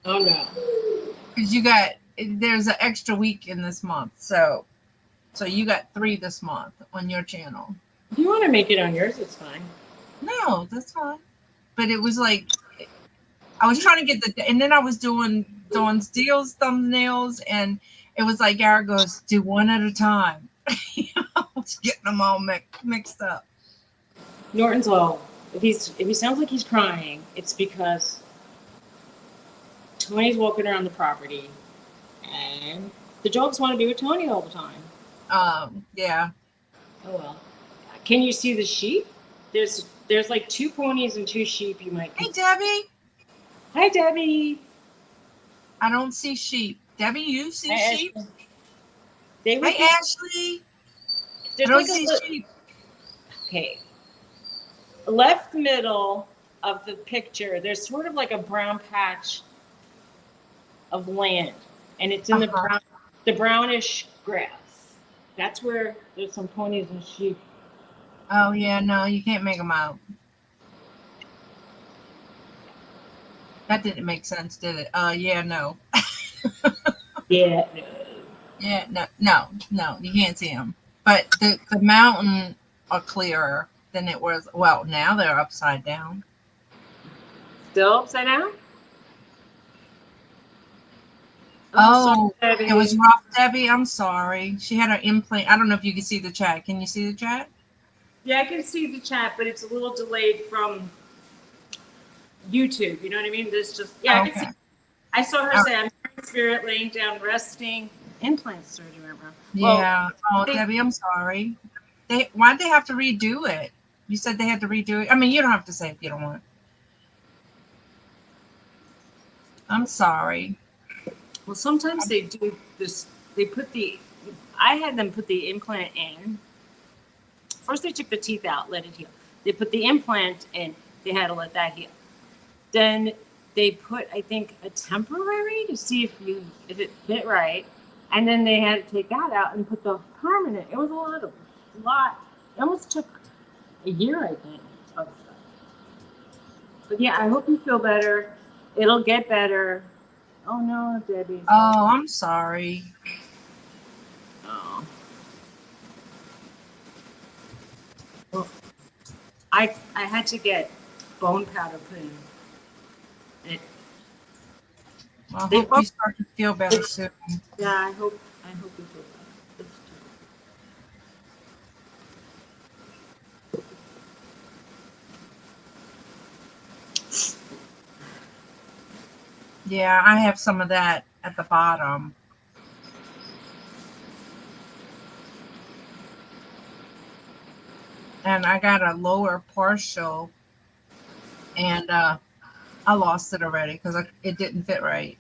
Oh no. because there's an extra week in this month, so you got 3 this month on your channel. If you want to make it on yours, it's fine. No, that's fine. But it was like I was trying to get and then I was doing Steele's thumbnails, and it was like Garrett goes, do one at a time. I was getting them all mixed up. Norton's all. If he sounds like he's crying, it's because Tony's walking around the property, and the dogs want to be with Tony all the time. Yeah. Oh well. Can you see the sheep? There's like 2 ponies and 2 sheep. You might. Hey, Debbie. Hi, Debbie. I don't see sheep. Debbie, you see Hi, sheep? Ashley. They would Hey, be. Ashley. I There's don't like a see little. sheep. Okay. Left middle of the picture, there's sort of like a brown patch of land, and it's in Uh-huh. the brownish grass. That's where there's some ponies and sheep. Oh, yeah, no, you can't make them out. That didn't make sense, did it? Yeah, no. Yeah. Yeah, no, you can't see them. But the mountain are clearer than it was. Well, now they're upside down. Still upside down? Oh, sorry, Oh, it was Debbie. rough, Debbie. I'm sorry. She had her implant. I don't know if you can see the chat. Can you see the chat? Yeah, I can see the chat, but it's a little delayed from YouTube. You know what I mean? There's just yeah, I can see. Okay. I saw her All say, right. "I'm in spirit, laying down, resting." Implant surgery, remember? Well, Yeah. Oh, they, Debbie, I'm sorry. Why'd they have to redo it? You said they had to redo it. I mean, you don't have to say if you don't want. I'm sorry. well, sometimes they do this. They put the. I had them put the implant in. First, they took the teeth out, let it heal. They put the implant in. They had to let that heal. Then they put, I think, a temporary to see if it fit right, and then they had to take that out and put the permanent. It was a lot. It almost took a year, I think, of stuff. But yeah, I hope you feel better. It'll get better. Oh no, Debbie. Sorry. Oh, I'm sorry. Oh. Well, I had to get bone powder put in. It, Well, I they hope you both. start to feel better soon. Yeah, I hope you feel better. Yeah, I have some of that at the bottom. And I got a lower partial, and I lost it already because it didn't fit right.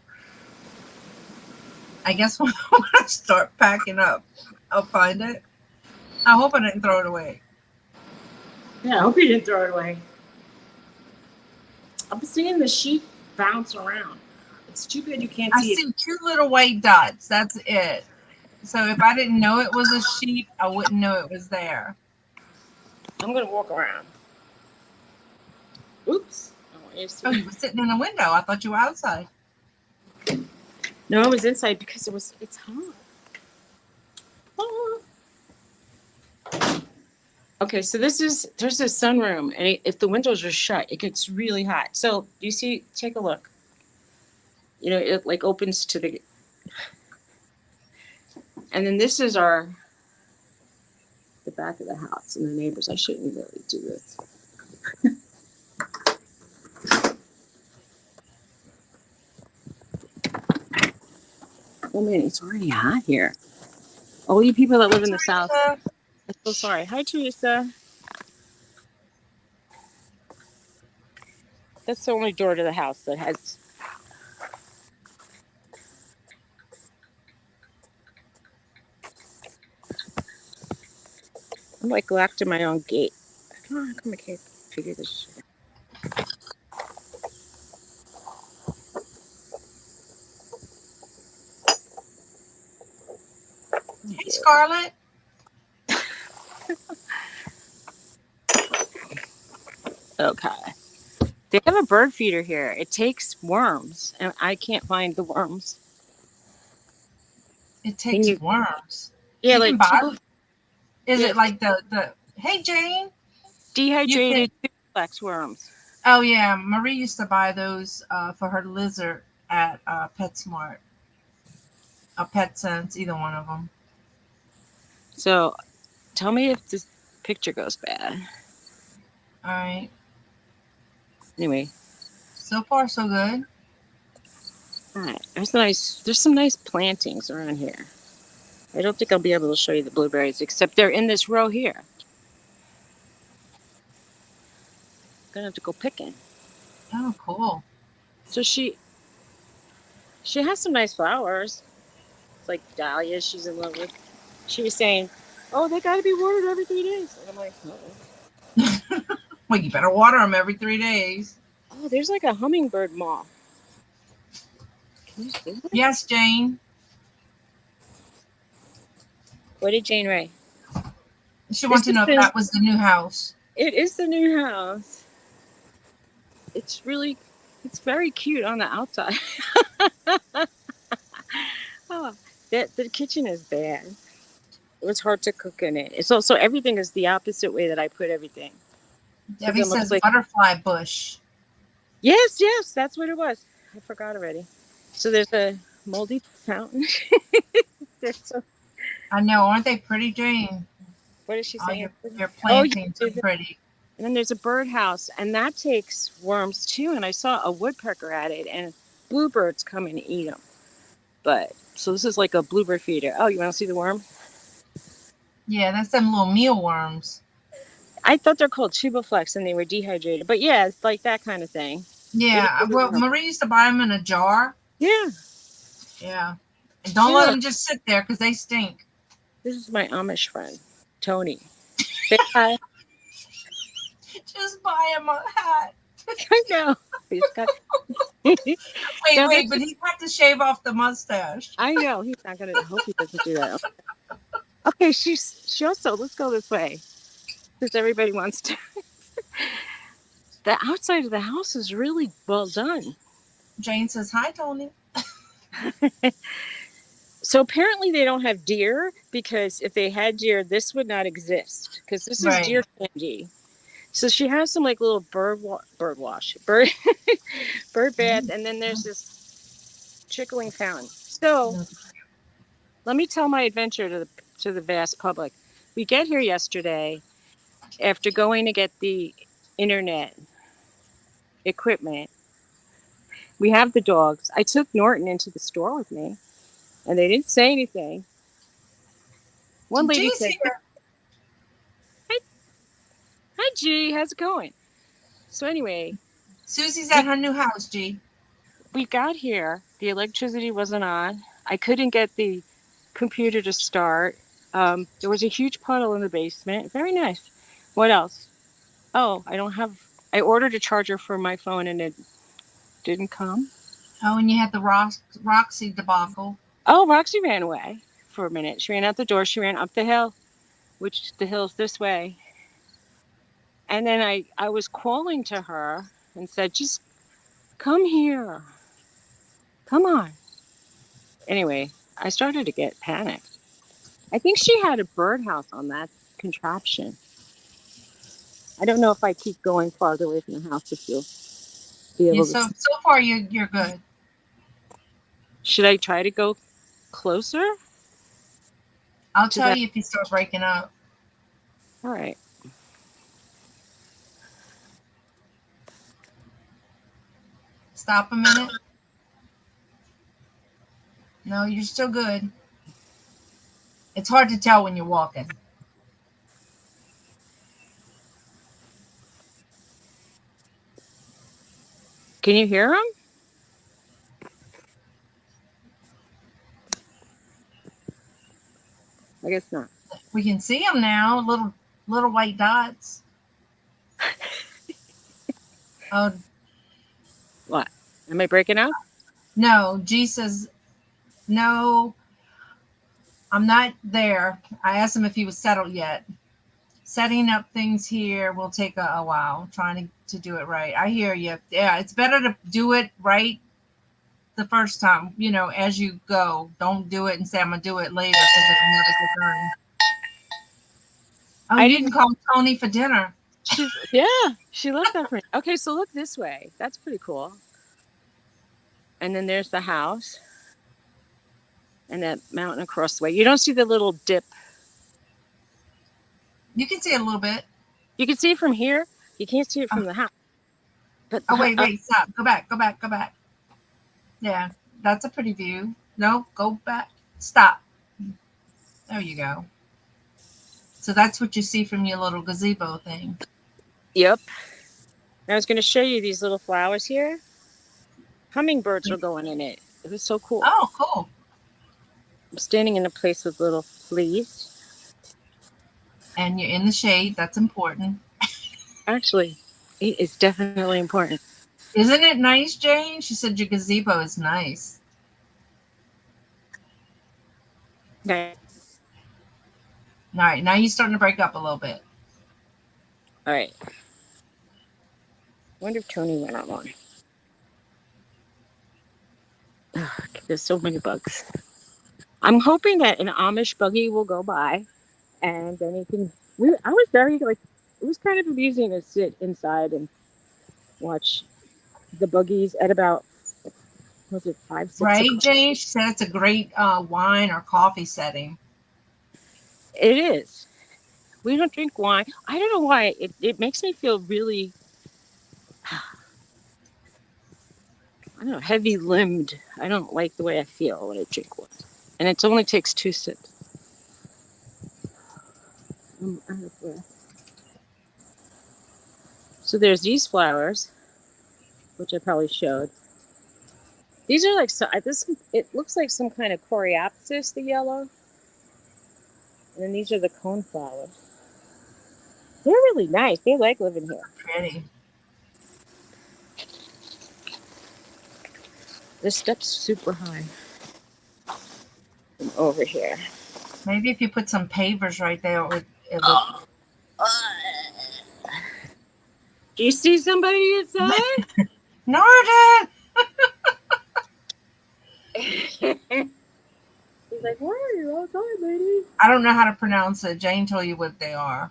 I guess when I start packing up, I'll find it. I hope I didn't throw it away. Yeah, I hope you didn't throw it away. I'm seeing the sheep bounce around. It's too bad you can't I see it. see 2 little white dots. That's it. So if I didn't know it was a sheep, I wouldn't know it was there. I'm gonna walk around. Oops. I want you to Oh, see. you were sitting in the window. I thought you were outside. No, I was inside because it's hot. Ah. Okay, so there's a sunroom, and if the windows are shut, it gets really hot. So you see, take a look. It like opens to and then this is the back of the house and the neighbors. I shouldn't really do this. Oh man, it's already hot here. All you people that Hi, live in the south, Teresa. I'm so sorry. Hi, Teresa. That's the only door to the house that has. I'm like locked in my own gate. Come on, come on, I can't figure this shit Hey, Scarlett. out. Okay. They have a bird feeder here. It takes worms, and I can't find the worms. It Can takes you? worms. Yeah, You can like buy. Is yeah, it like the? Hey Jane, you can. dehydrated flex worms. Oh yeah, Marie used to buy those for her lizard at PetSmart, Pet Sense, either one of them. So tell me if this picture goes bad. All right. Anyway, So far, so good. all right. There's nice. There's some nice plantings around here. I don't think I'll be able to show you the blueberries, except they're in this row here. Gonna have to go picking. Oh, cool. So she has some nice flowers. It's like dahlias she's in love with. She was saying, "Oh, they got to be watered every 3 days." And I'm like, Well, you better water them every 3 days. "Oh, there's like a hummingbird moth. Can you see that?" Yes, Jane. What did Jane write? She This wanted to is know if the. that was the new house. It is the new house. It's really, it's very cute on the outside. Oh, the kitchen is bad. It was hard to cook in it. It's also everything is the opposite way that I put everything. Because Debbie it looks says like butterfly bush. yes, that's what it was. I forgot already. So there's a moldy fountain. There's a, I know, aren't they pretty, Jane? what is she Oh, saying? your Oh, yeah. plantings are pretty. And then there's a birdhouse, and that takes worms too. And I saw a woodpecker at it, and bluebirds come and eat them. But so this is like a bluebird feeder. Oh, you want to see the worm? Yeah, that's them little mealworms. I thought they're called tubiflex, and they were dehydrated. But yeah, it's like that kind of thing. It Yeah, is a well, worm. Marie used to buy them in a jar. Yeah, Yeah. And don't let yeah. them just sit there because they stink. This is my Amish friend, Tony. Say hi. Just buy him a hat. I know. He's got. Wait, Now, wait, that's but just, he had to shave off the mustache. I know he's not gonna. I hope he doesn't do that. Okay, she also. Let's go this way because everybody wants to. The outside of the house is really well done. Jane says, "Hi, Tony." So apparently they don't have deer because if they had deer, this would not exist because this is Right. deer candy. So she has some like little bird wash, bird bird bath, and then there's this trickling fountain. So let me tell my adventure to the vast public. We get here yesterday after going to get the internet equipment. We have the dogs. I took Norton into the store with me, and they didn't say anything. One lady G's said, here. "Hi, hi, G, how's it going?" So anyway, Susie's at we her new house, G. we got here. The electricity wasn't on. I couldn't get the computer to start. There was a huge puddle in the basement. Very nice. What else? Oh, I don't have. I ordered a charger for my phone and it didn't come. Oh, and you had the Roxy debacle. Oh, Roxy ran away for a minute. She ran out the door. She ran up the hill, which the hill's this way. And then I was calling to her and said, just come here. Come on. Anyway, I started to get panicked. I think she had a birdhouse on that contraption. I don't know if I keep going farther away from the house if you'll be Yeah, able to. so far you're good. Should I try to go closer I'll to tell that? you if you start breaking up. All right. Stop a minute. No, you're still good. It's hard to tell when you're walking. Can you hear him? I guess not. We can see them now, little white dots. Oh What? Am I breaking up? no, G says no. I'm not there. I asked him if he was settled yet. setting up things here will take a while, trying to do it right. I hear you. Yeah, it's better to do it right the first time, as you go. Don't do it and say, I'm going to do it later because it'll never get done. Oh, I you didn't. can call Tony for dinner. She left that for me. Okay, so look this way. That's pretty cool. And then there's the house and that mountain across the way. You don't see the little dip. You can see it a little bit. You can see it from here. You can't see it Oh, from the house. But wait, stop. Go back, go back, go back. Yeah, that's a pretty view. No, go back. Stop. There you go. So that's what you see from your little gazebo thing. yep. I was going to show you these little flowers here. Hummingbirds are going in it. It was so cool. Oh, cool. I'm standing in a place with little fleas. And you're in the shade. That's important. Actually, it is definitely important. Isn't it nice, Jane? She said your gazebo is nice. Okay. All right, now you're starting to break up a little bit. All right. Wonder if Tony went online. Ugh, there's so many bugs. I'm hoping that an Amish buggy will go by, and then he can. I was very like, it was kind of amusing to sit inside and watch the buggies at about, was it 5, 6 Right, o'clock? Jane? She said it's a great wine or coffee setting. It is. We don't drink wine. I don't know why. It makes me feel really, I don't know, heavy limbed. I don't like the way I feel when I drink wine. And it only takes 2 sips. I'm out of breath. So there's these flowers, which I probably showed. These are like, so this, it looks like some kind of coreopsis, the yellow. And then these are the cone flowers. They're really nice. They like living here. Pretty. This step's super high from over here. Maybe if you put some pavers right there, it would. Do you see somebody inside? Norton! He's like, where are you outside, lady? I don't know how to pronounce it. Jane told you what they are.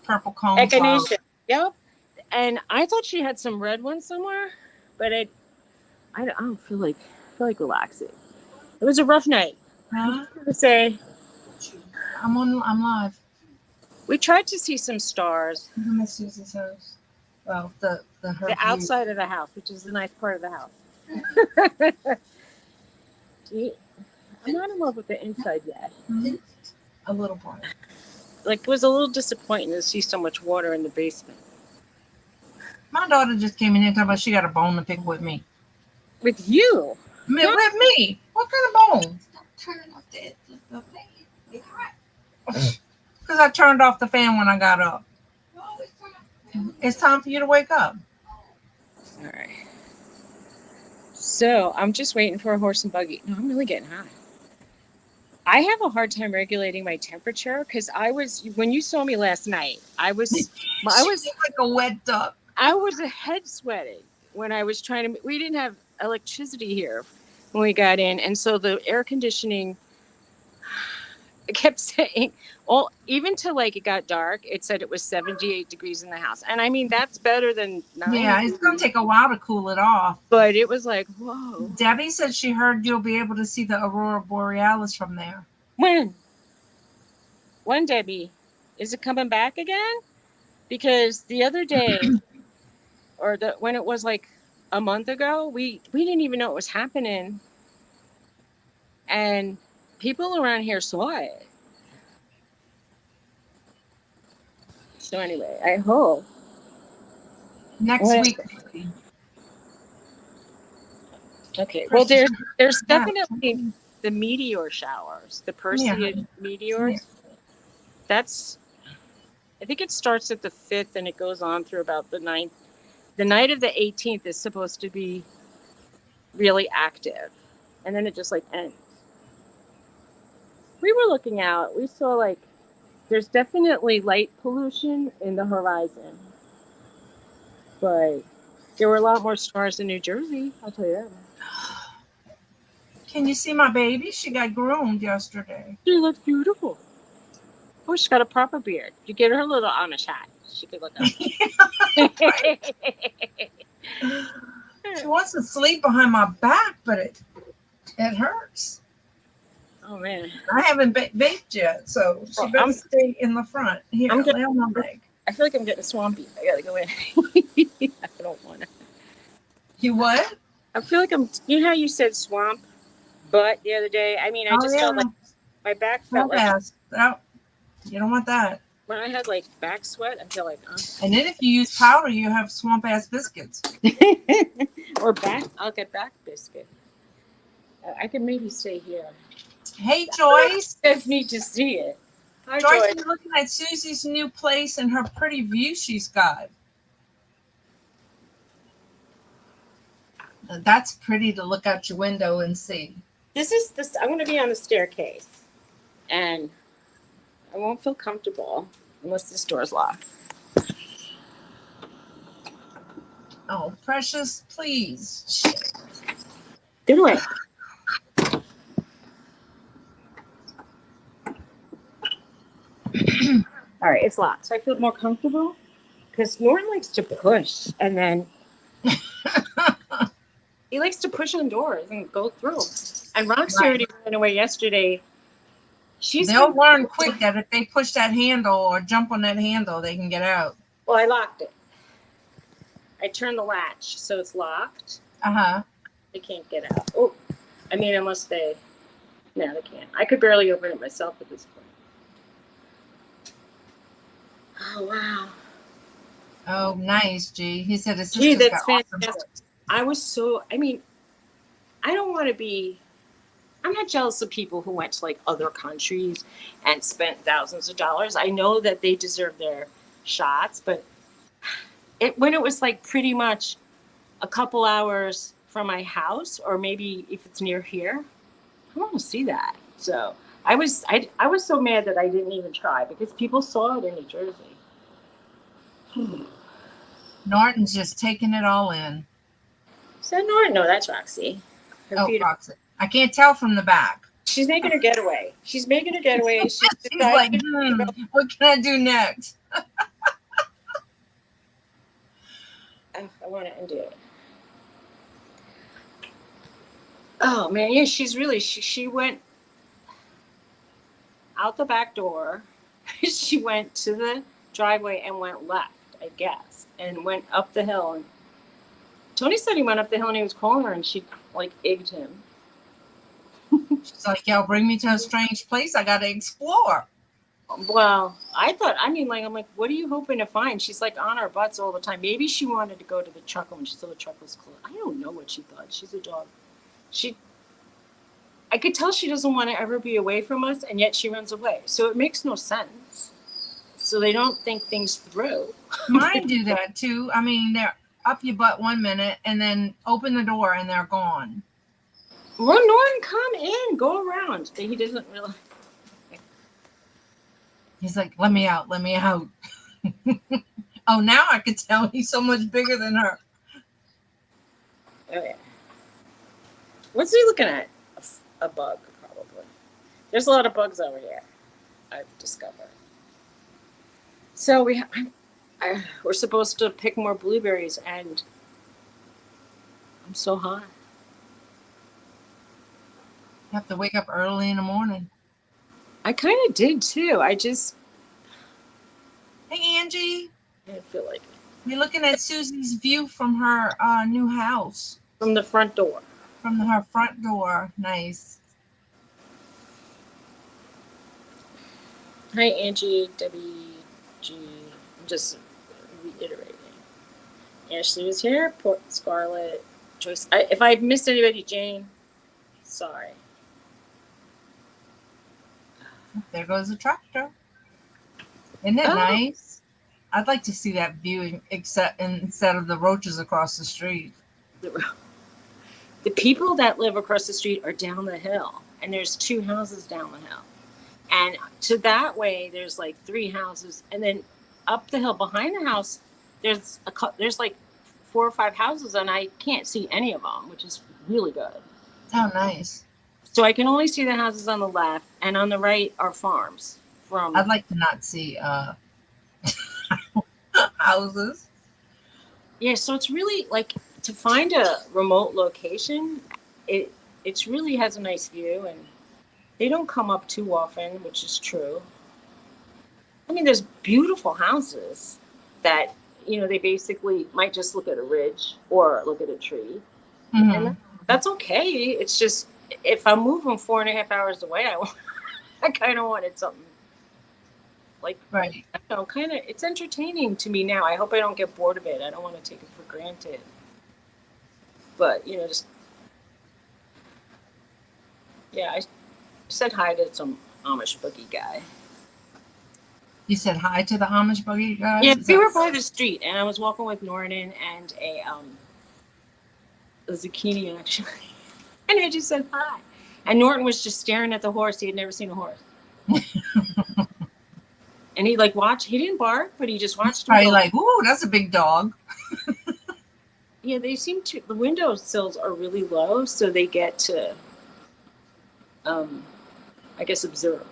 Purple cone flowers. Echinacea. Yep. And I thought she had some red ones somewhere, but I don't feel like relaxing. It was a rough night. Huh? To say I'm live. we tried to see some stars. I'm at Suzy's house. Well, the The outside of the house, which is the nice part of the house. I'm not in love with the inside yet. Mm-hmm. A little part. Like, it was a little disappointing to see so much water in the basement. My daughter just came in here talking about she got a bone to pick with me. With you? With me? What kind of bone? Stop turning off the fan. It's hot. Because I turned off the fan when I got up. It's time for you to wake up. All right. So I'm just waiting for a horse and buggy. No, I'm really getting hot. I have a hard time regulating my temperature because when you saw me last night, I was like a wet duck. I was head sweating when I was trying to. We didn't have electricity here when we got in, and so the air conditioning. It kept saying, even till like it got dark, it said it was 78 degrees in the house. And I mean, that's better than 90. Yeah, it's going to take a while to cool it off. But it was like, whoa. Debbie said she heard you'll be able to see the aurora borealis from there. When? When, Debbie? Is it coming back again? Because the other day, when it was like a month ago, we didn't even know it was happening. And people around here saw it. So anyway, I hope next week. Okay. Well, there's definitely the meteor showers, the Perseid meteors. Yeah. I think it starts at the 5th and it goes on through about the 9th. The night of the 18th is supposed to be really active, and then it just like ends. We were looking out. We saw like There's definitely light pollution in the horizon, but there were a lot more stars in New Jersey. I'll tell you that. Can you see my baby? She got groomed yesterday. She looks beautiful. Oh, she's got a proper beard. You get her a little Amish hat. She could look up. She wants to sleep behind my back, but it hurts. Oh man, I haven't baked yet, so she better stay in the front. Here, lay on my leg. I feel like I'm getting swampy. I gotta go in. I don't want to. You what? I feel like I'm. You know how you said swamp butt the other day? I mean, I just felt like my back felt like. No, you don't want that. When I had like back sweat, I feel like. And then if you use powder, you have swamp ass biscuits. Or back. I'll get back biscuit. I can maybe stay here. Hey, Joyce. You guys need to see it. Hi, Joyce is looking at Suzy's new place and her pretty view she's got. That's pretty to look out your window and see. This. I'm going to be on the staircase, and I won't feel comfortable unless this door's locked. Oh, precious, please. Shit. Get away. All right, it's locked. So I feel more comfortable because Norton likes to push, and then he likes to push on doors and go through. And Roxy already ran away yesterday. They'll learn quick that if they push that handle or jump on that handle, they can get out. Well, I locked it. I turned the latch, so it's locked. They can't get out. Oh, I mean, unless they. No, they can't. I could barely open it myself at this point. Oh wow. Oh, nice, G. He said his Gee, sister's that's got fantastic. I mean, I don't want to be. I'm not jealous of people who went to like other countries and spent thousands of dollars. I know that they deserve their shots, but when it was like pretty much a couple hours from my house, or maybe if it's near here, I want to see that. So I was so mad that I didn't even try because people saw it in New Jersey. Norton's just taking it all in. Is that Norton? No, that's Roxy. Roxy. I can't tell from the back. She's making her getaway. She's She's like, what can I do next? I want to undo it. Oh man, yeah, she's really she went out the back door. She went to the driveway and went left, I guess, and went up the hill. And Tony said he went up the hill and he was calling her, and she like egged him. She's like, "Yo, bring me to a strange place. I got to explore." Well, I'm like, what are you hoping to find? She's like on her butts all the time. Maybe she wanted to go to the truck when she saw the truck was closed. I don't know what she thought. She's a dog. I could tell she doesn't want to ever be away from us, and yet she runs away. So it makes no sense. So they don't think things through. Mine do that too. I mean, they're up your butt 1 minute and then open the door and they're gone. Well, Norton, come in, go around. He doesn't really. He's like, let me out, let me out. Oh, now I can tell he's so much bigger than her. Oh, yeah. What's he looking at? A bug, probably. There's a lot of bugs over here, I've discovered. So we're supposed to pick more blueberries, and I'm so hot. You have to wake up early in the morning. I kind of did, too. Hey, Angie. I didn't feel like it. We're looking at Suzy's view from her new house. From the front door. From her front door. Nice. Hi, Angie, Debbie, G. I'm just reiterating. Ashley was here. Scarlett, Joyce. If I missed anybody, Jane, sorry. There goes the tractor. Isn't it nice? I'd like to see that view instead of the roaches across the street. The people that live across the street are down the hill, and there's 2 houses down the hill. And to that way, there's like 3 houses, and then up the hill behind the house, there's like 4 or 5 houses, and I can't see any of them, which is really good. Oh, nice. So I can only see the houses on the left, and on the right are farms. I'd like to not see houses. Yeah, so it's really like to find a remote location. It's really has a nice view, and they don't come up too often, which is true. I mean, there's beautiful houses that they basically might just look at a ridge or look at a tree, and that's okay. It's just if I'm moving 4.5 hours away, I kind of wanted something like right. Kind of. It's entertaining to me now. I hope I don't get bored of it. I don't want to take it for granted. But just I said hi to some Amish boogie guy. You said hi to the Amish boogie guys? Yeah, we were by the street, and I was walking with Norton and a zucchini actually, and I just said hi. And Norton was just staring at the horse. He had never seen a horse. And he watched. He didn't bark, but he just watched. Probably like, ooh, that's a big dog. Yeah, they seem to. The window sills are really low, so they get to, I guess, observe.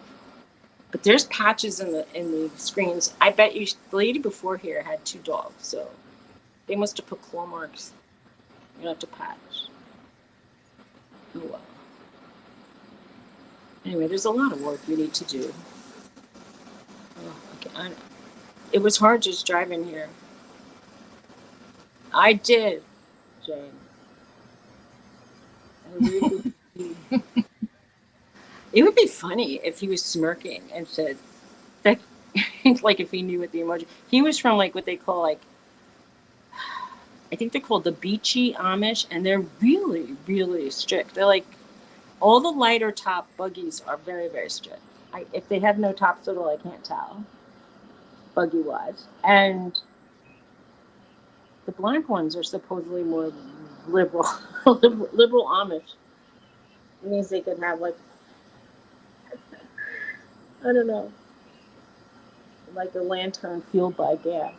But there's patches in the screens. I bet you the lady before here had 2 dogs, so they must have put claw marks. You have to patch. Oh well. Anyway, there's a lot of work we need to do. It was hard just driving here. I did, Jane. It would be funny if he was smirking and said that, like if he knew what the emoji. He was from what they call I think they're called the Beachy Amish, and they're really, really strict. They're all the lighter top buggies are very, very strict. If they have no tops at all, I can't tell, buggy wise. And the black ones are supposedly more liberal, liberal Amish. It means they could have I don't know, like a lantern fueled by gas.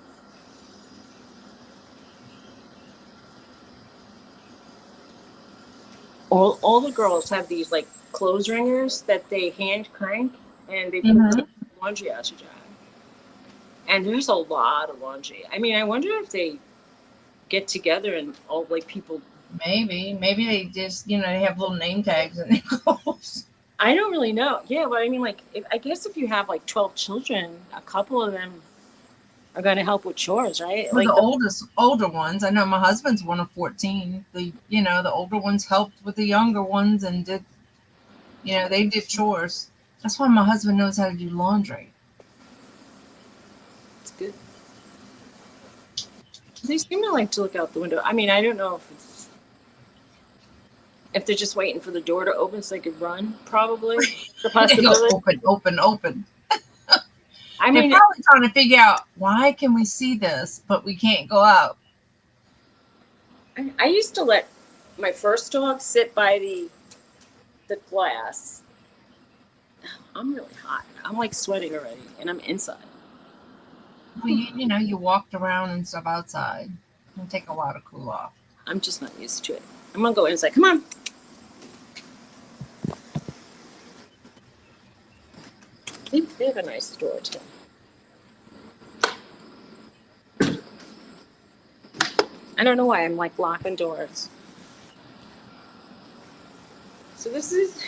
All the girls have these clothes wringers that they hand crank, and they put laundry out to dry. And there's a lot of laundry. I mean, I wonder if they get together and all people. Maybe they just they have little name tags in their clothes. I don't really know. Yeah, but I mean, I guess if you have 12 children, a couple of them are going to help with chores, right? Well, the older ones. I know my husband's one of 14. The older ones helped with the younger ones and did, they did chores. That's why my husband knows how to do laundry. It's good. They seem to like to look out the window. I mean, I don't know if they're just waiting for the door to open so they could run. Probably the possibility. Open. I mean, they're probably trying to figure out why can we see this, but we can't go out. I used to let my first dog sit by the glass. I'm really hot. I'm sweating already, and I'm inside. Well, you walked around and stuff outside. It'll take a while to cool off. I'm just not used to it. I'm gonna go inside. Come on. They have a nice store too. I don't know why I'm locking doors. So this is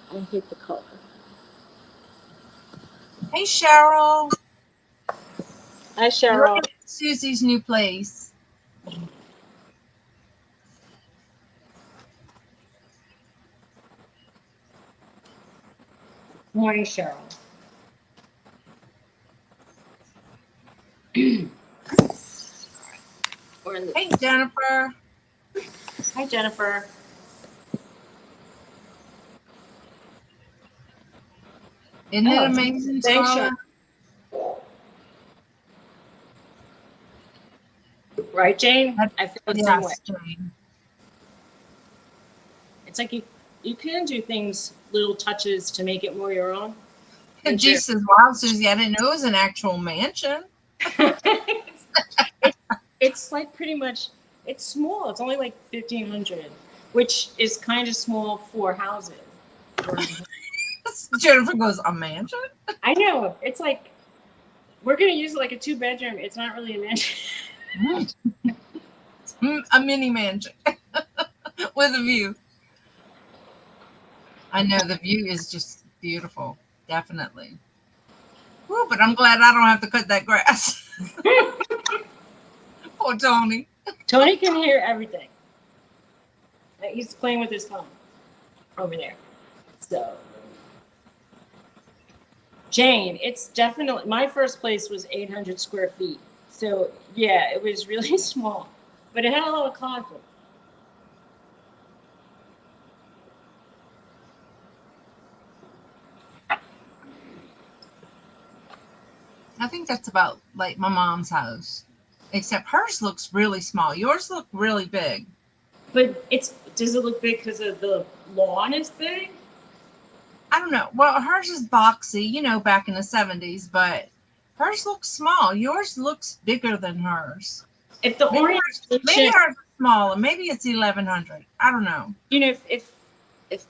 I hate the color. Hey, Cheryl. Hi, Cheryl. Look at Suzy's new place. Morning, Cheryl. Hey, Jennifer. Hi, Jennifer. Isn't it amazing? Thanks, Cheryl. Right, Jane? I feel the same way. Yes, Jane. It's like you can do things, little touches to make it more your own. And G says, wow, Susie, I didn't know it was an actual mansion. it's like pretty much, it's small. It's only like 1,500, which is kind of small for houses. Jennifer goes, a mansion? I know. It's like, we're going to use it like a 2-bedroom. It's not really a mansion. A mini mansion with a view. I know the view is just beautiful. Definitely. Woo, but I'm glad I don't have to cut that grass. Poor Tony. Tony can hear everything. He's playing with his phone over there. So, Jane, it's definitely, my first place was 800 square feet. So, yeah, it was really small, but it had a lot of closet. I think that's about like my mom's house, except hers looks really small. Yours look really big. But does it look big because of the lawn is big? I don't know. Well, hers is boxy, you know, back in the 70s, but hers looks small. Yours looks bigger than hers. If the Maybe orientation, hers is smaller. Maybe it's 1,100. I don't know. you know, if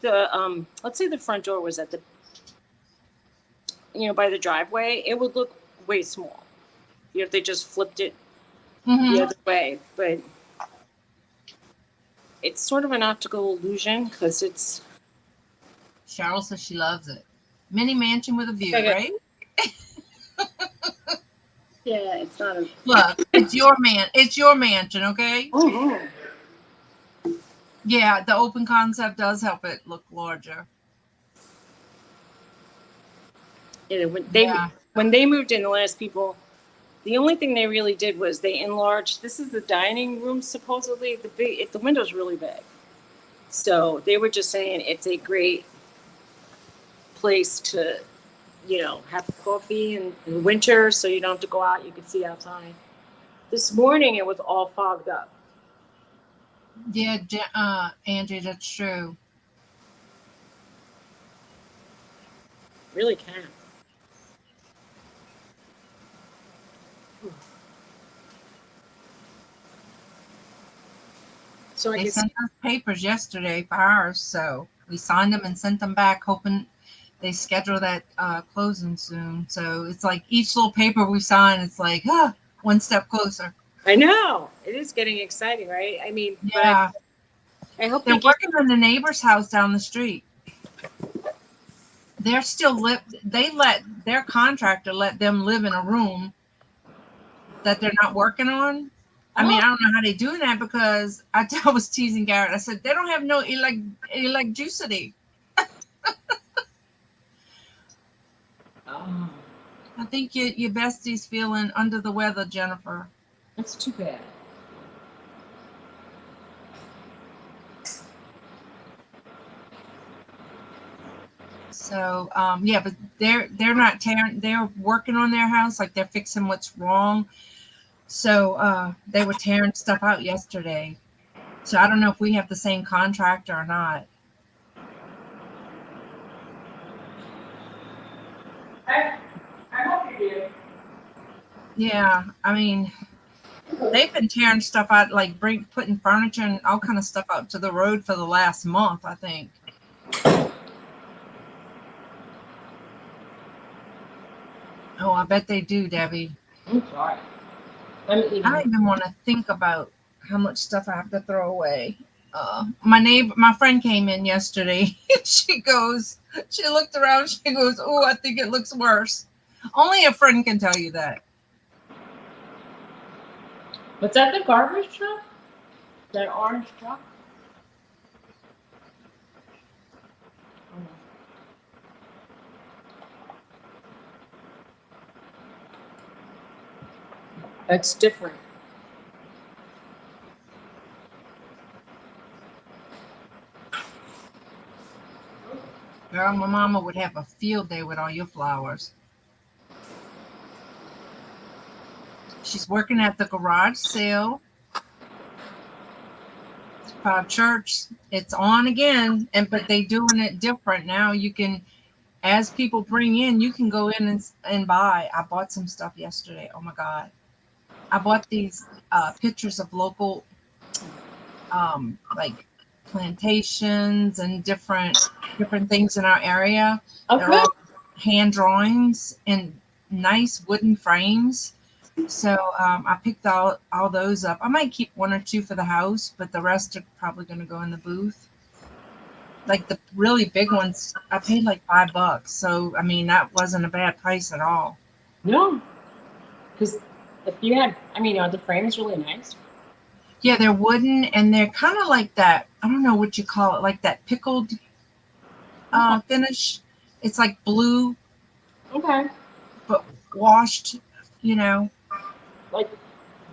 the let's say the front door was at the, by the driveway, it would look way small. If they just flipped it the other way, but it's sort of an optical illusion because it's. Cheryl says she loves it. Mini mansion with a view, Okay. right? Yeah, it's not a. Look, it's your mansion, okay? Mm-hmm. Yeah, the open concept does help it look larger. Yeah, when they moved in, the last people, the only thing they really did was they enlarged. This is the dining room, supposedly. The window's really big, so they were just saying it's a great place to, have coffee in the winter, so you don't have to go out. You can see outside. This morning it was all fogged up. Yeah, Angie, that's true. Really can. So they sent us papers yesterday for ours, so we signed them and sent them back, hoping they schedule that closing soon. So it's like each little paper we sign, it's like one step closer. I know it is getting exciting, right? I mean, yeah. I hope they're working on the neighbor's house down the street. They're still they let their contractor let them live in a room that they're not working on. I mean, I don't know how they're doing that because I was teasing Garrett. I said, they don't have no electricity. I think your bestie's feeling under the weather, Jennifer. That's too bad. So yeah, but they're not tearing. They're working on their house, like they're fixing what's wrong. So they were tearing stuff out yesterday. So I don't know if we have the same contractor or not. I hope you do. Yeah, I mean, they've been tearing stuff out, like putting furniture and all kind of stuff out to the road for the last month, I think. Oh, I bet they do, Debbie. I'm sorry. I don't even want to think about how much stuff I have to throw away. My friend came in yesterday. She looked around. She goes, "Oh, I think it looks worse." Only a friend can tell you that. Was that the garbage truck? That orange truck? That's different. Girl, my mama would have a field day with all your flowers. She's working at the garage sale. Church, it's on again, but they doing it different now. You can, as people bring in, you can go in and buy. I bought some stuff yesterday. Oh my god, I bought these pictures of local like plantations and different things in our area. Okay. They're all hand drawings in nice wooden frames. So I picked all those up. I might keep one or two for the house, but the rest are probably going to go in the booth. Like the really big ones, I paid like $5. So I mean, that wasn't a bad price at all. No, because if you had, I mean, are the frames really nice? Yeah, they're wooden and they're kind of like that. I don't know what you call it, like that pickled finish. It's like blue, Okay. but washed. You know. Like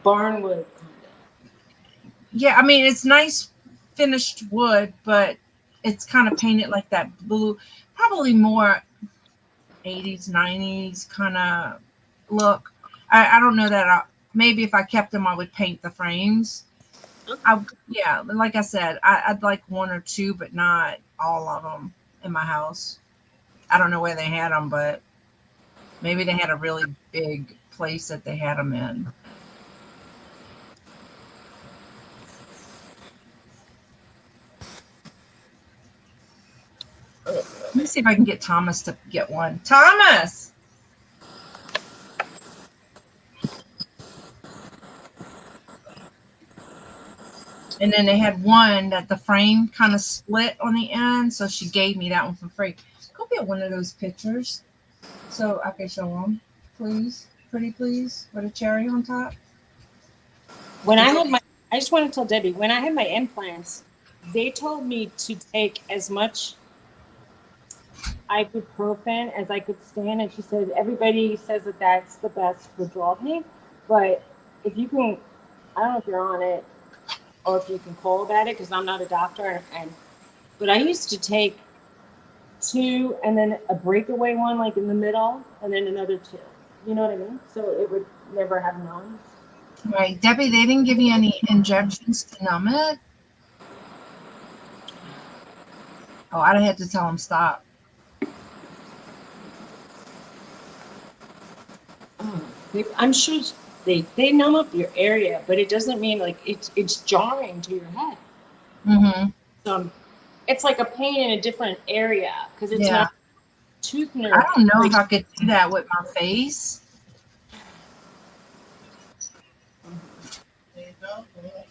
barnwood. Yeah, I mean it's nice finished wood, but it's kind of painted like that blue, probably more 80s, 90s kind of look. I don't know that. Maybe if I kept them, I would paint the frames. Yeah, like I said, I'd like one or two, but not all of them in my house. I don't know where they had them, but maybe they had a really big place that they had them in. Let me see if I can get Thomas to get one. Thomas! And then they had one that the frame kind of split on the end, so she gave me that one for free. Go get one of those pictures so I can show them, please. Pretty please, with a cherry on top. When I had I just want to tell Debbie, when I had my implants, they told me to take as much ibuprofen as I could stand, and she said everybody says that that's the best for jaw pain, but if you can, I don't know if you're on it or if you can call about it, because I'm not a doctor, but I used to take 2 and then a breakaway one like in the middle and then another 2. You know what I mean? So it would never have numbs. Right, Debbie, they didn't give you any injections to numb it? Oh, I had to tell them stop. I'm sure they numb up your area, but it doesn't mean like it's jarring to your head. Mm-hmm. So it's like a pain in a different area because it's not tooth nerve. I don't know if I could do that with my face. There you go.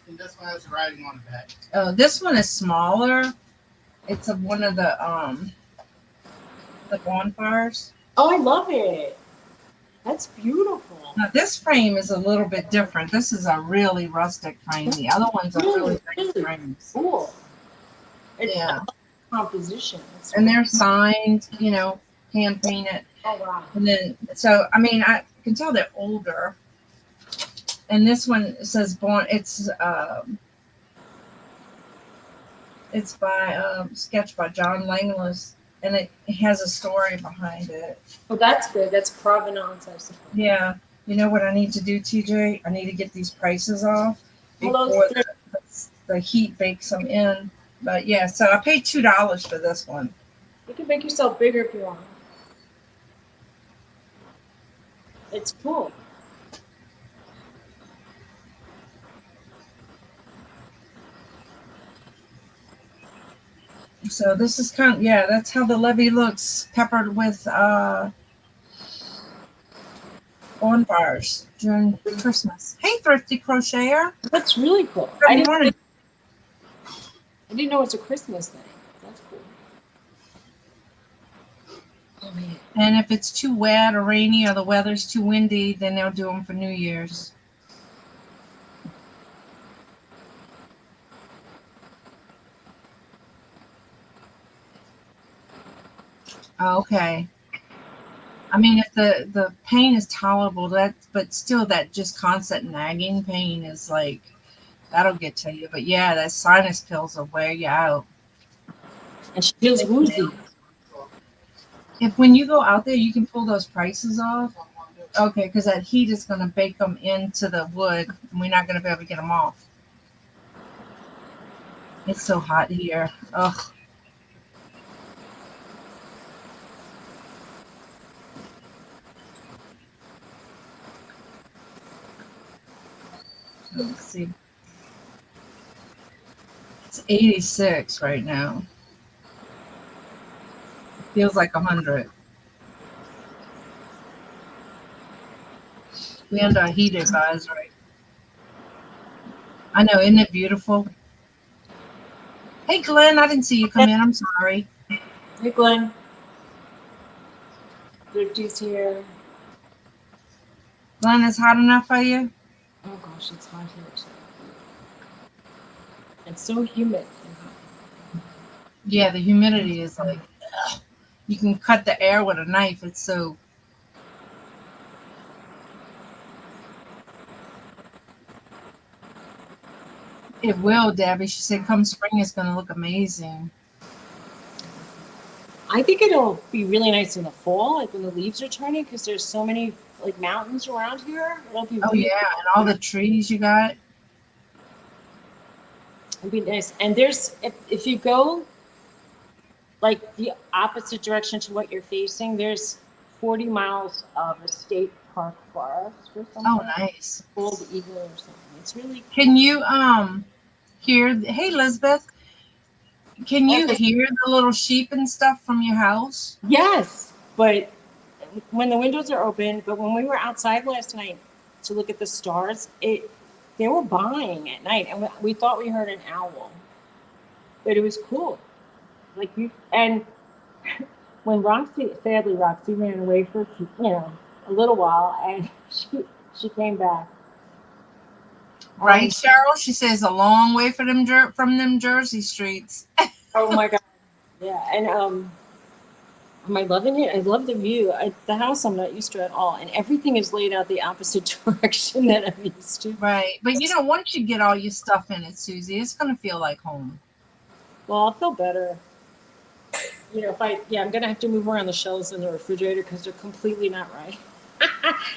And this one has writing on the back. Oh, this one is smaller. It's one of the bonfires. Oh, I love it. That's beautiful. Now this frame is a little bit different. This is a really rustic frame. The other ones are really nice frames. Cool. It's Yeah. Composition. And they're signed, you know, hand painted. Oh wow. And then, so I mean, I can tell they're older. And this one says born. It's by sketched by John Langlis, and it has a story behind it. Well, that's good. That's provenance, I suppose. Yeah. You know what I need to do, TJ? I need to get these prices off Hello, before the heat bakes them in. But yeah, so I paid $2 for this one. You can make yourself bigger if you want. It's cool. So this is kind of, yeah, that's how the levee looks, peppered with bonfires during Christmas. Hey, thrifty crocheter. That's really cool. I didn't know it's a Christmas thing. That's cool. Oh, man. And if it's too wet or rainy or the weather's too windy, then they'll do them for New Year's. Okay. I mean, if the pain is tolerable, but still that just constant nagging pain is like, that'll get to you. But yeah, that sinus pills will wear you out. And she feels woozy. If when you go out there, you can pull those prices off. Okay, because that heat is going to bake them into the wood, and we're not going to be able to get them off. It's so hot here. Ugh. Let's see. It's 86 right now. Feels like 100. We under a heat advisory. I know, isn't it beautiful? Hey, Glenn, I didn't see you come in. I'm sorry. Hey, Glenn. Thrifty's here. Glenn, is hot enough for you? Oh gosh, it's hot here too. It's so humid. Yeah, the humidity is like, you can cut the air with a knife. It's so. It will, Debbie. She said, come spring, it's going to look amazing. I think it'll be really nice in the fall, like when the leaves are turning, because there's so many like mountains around here. It'll be Oh, really, yeah, and all the trees you got. it'll be nice. And there's if you go like the opposite direction to what you're facing, there's 40 miles of a state park forest or something. Oh, nice. Gold Eagle or something. It's really Can you hear? Hey, Elizabeth, can you Okay. hear the little sheep and stuff from your house? Yes, but when the windows are open, but when we were outside last night to look at the stars, they were buying at night, and we thought we heard an owl, but it was cool. Like you and when sadly Roxy ran away for a little while, and she came back. Right, Cheryl? She says a long way for them from them Jersey streets. Oh my god, yeah, and am I loving it? I love the view. The house I'm not used to at all, and everything is laid out the opposite direction that I'm used to. Right, but once you get all your stuff in it, Susie, it's gonna feel like home. Well, I'll feel better. If I'm gonna have to move around the shelves in the refrigerator because they're completely not right.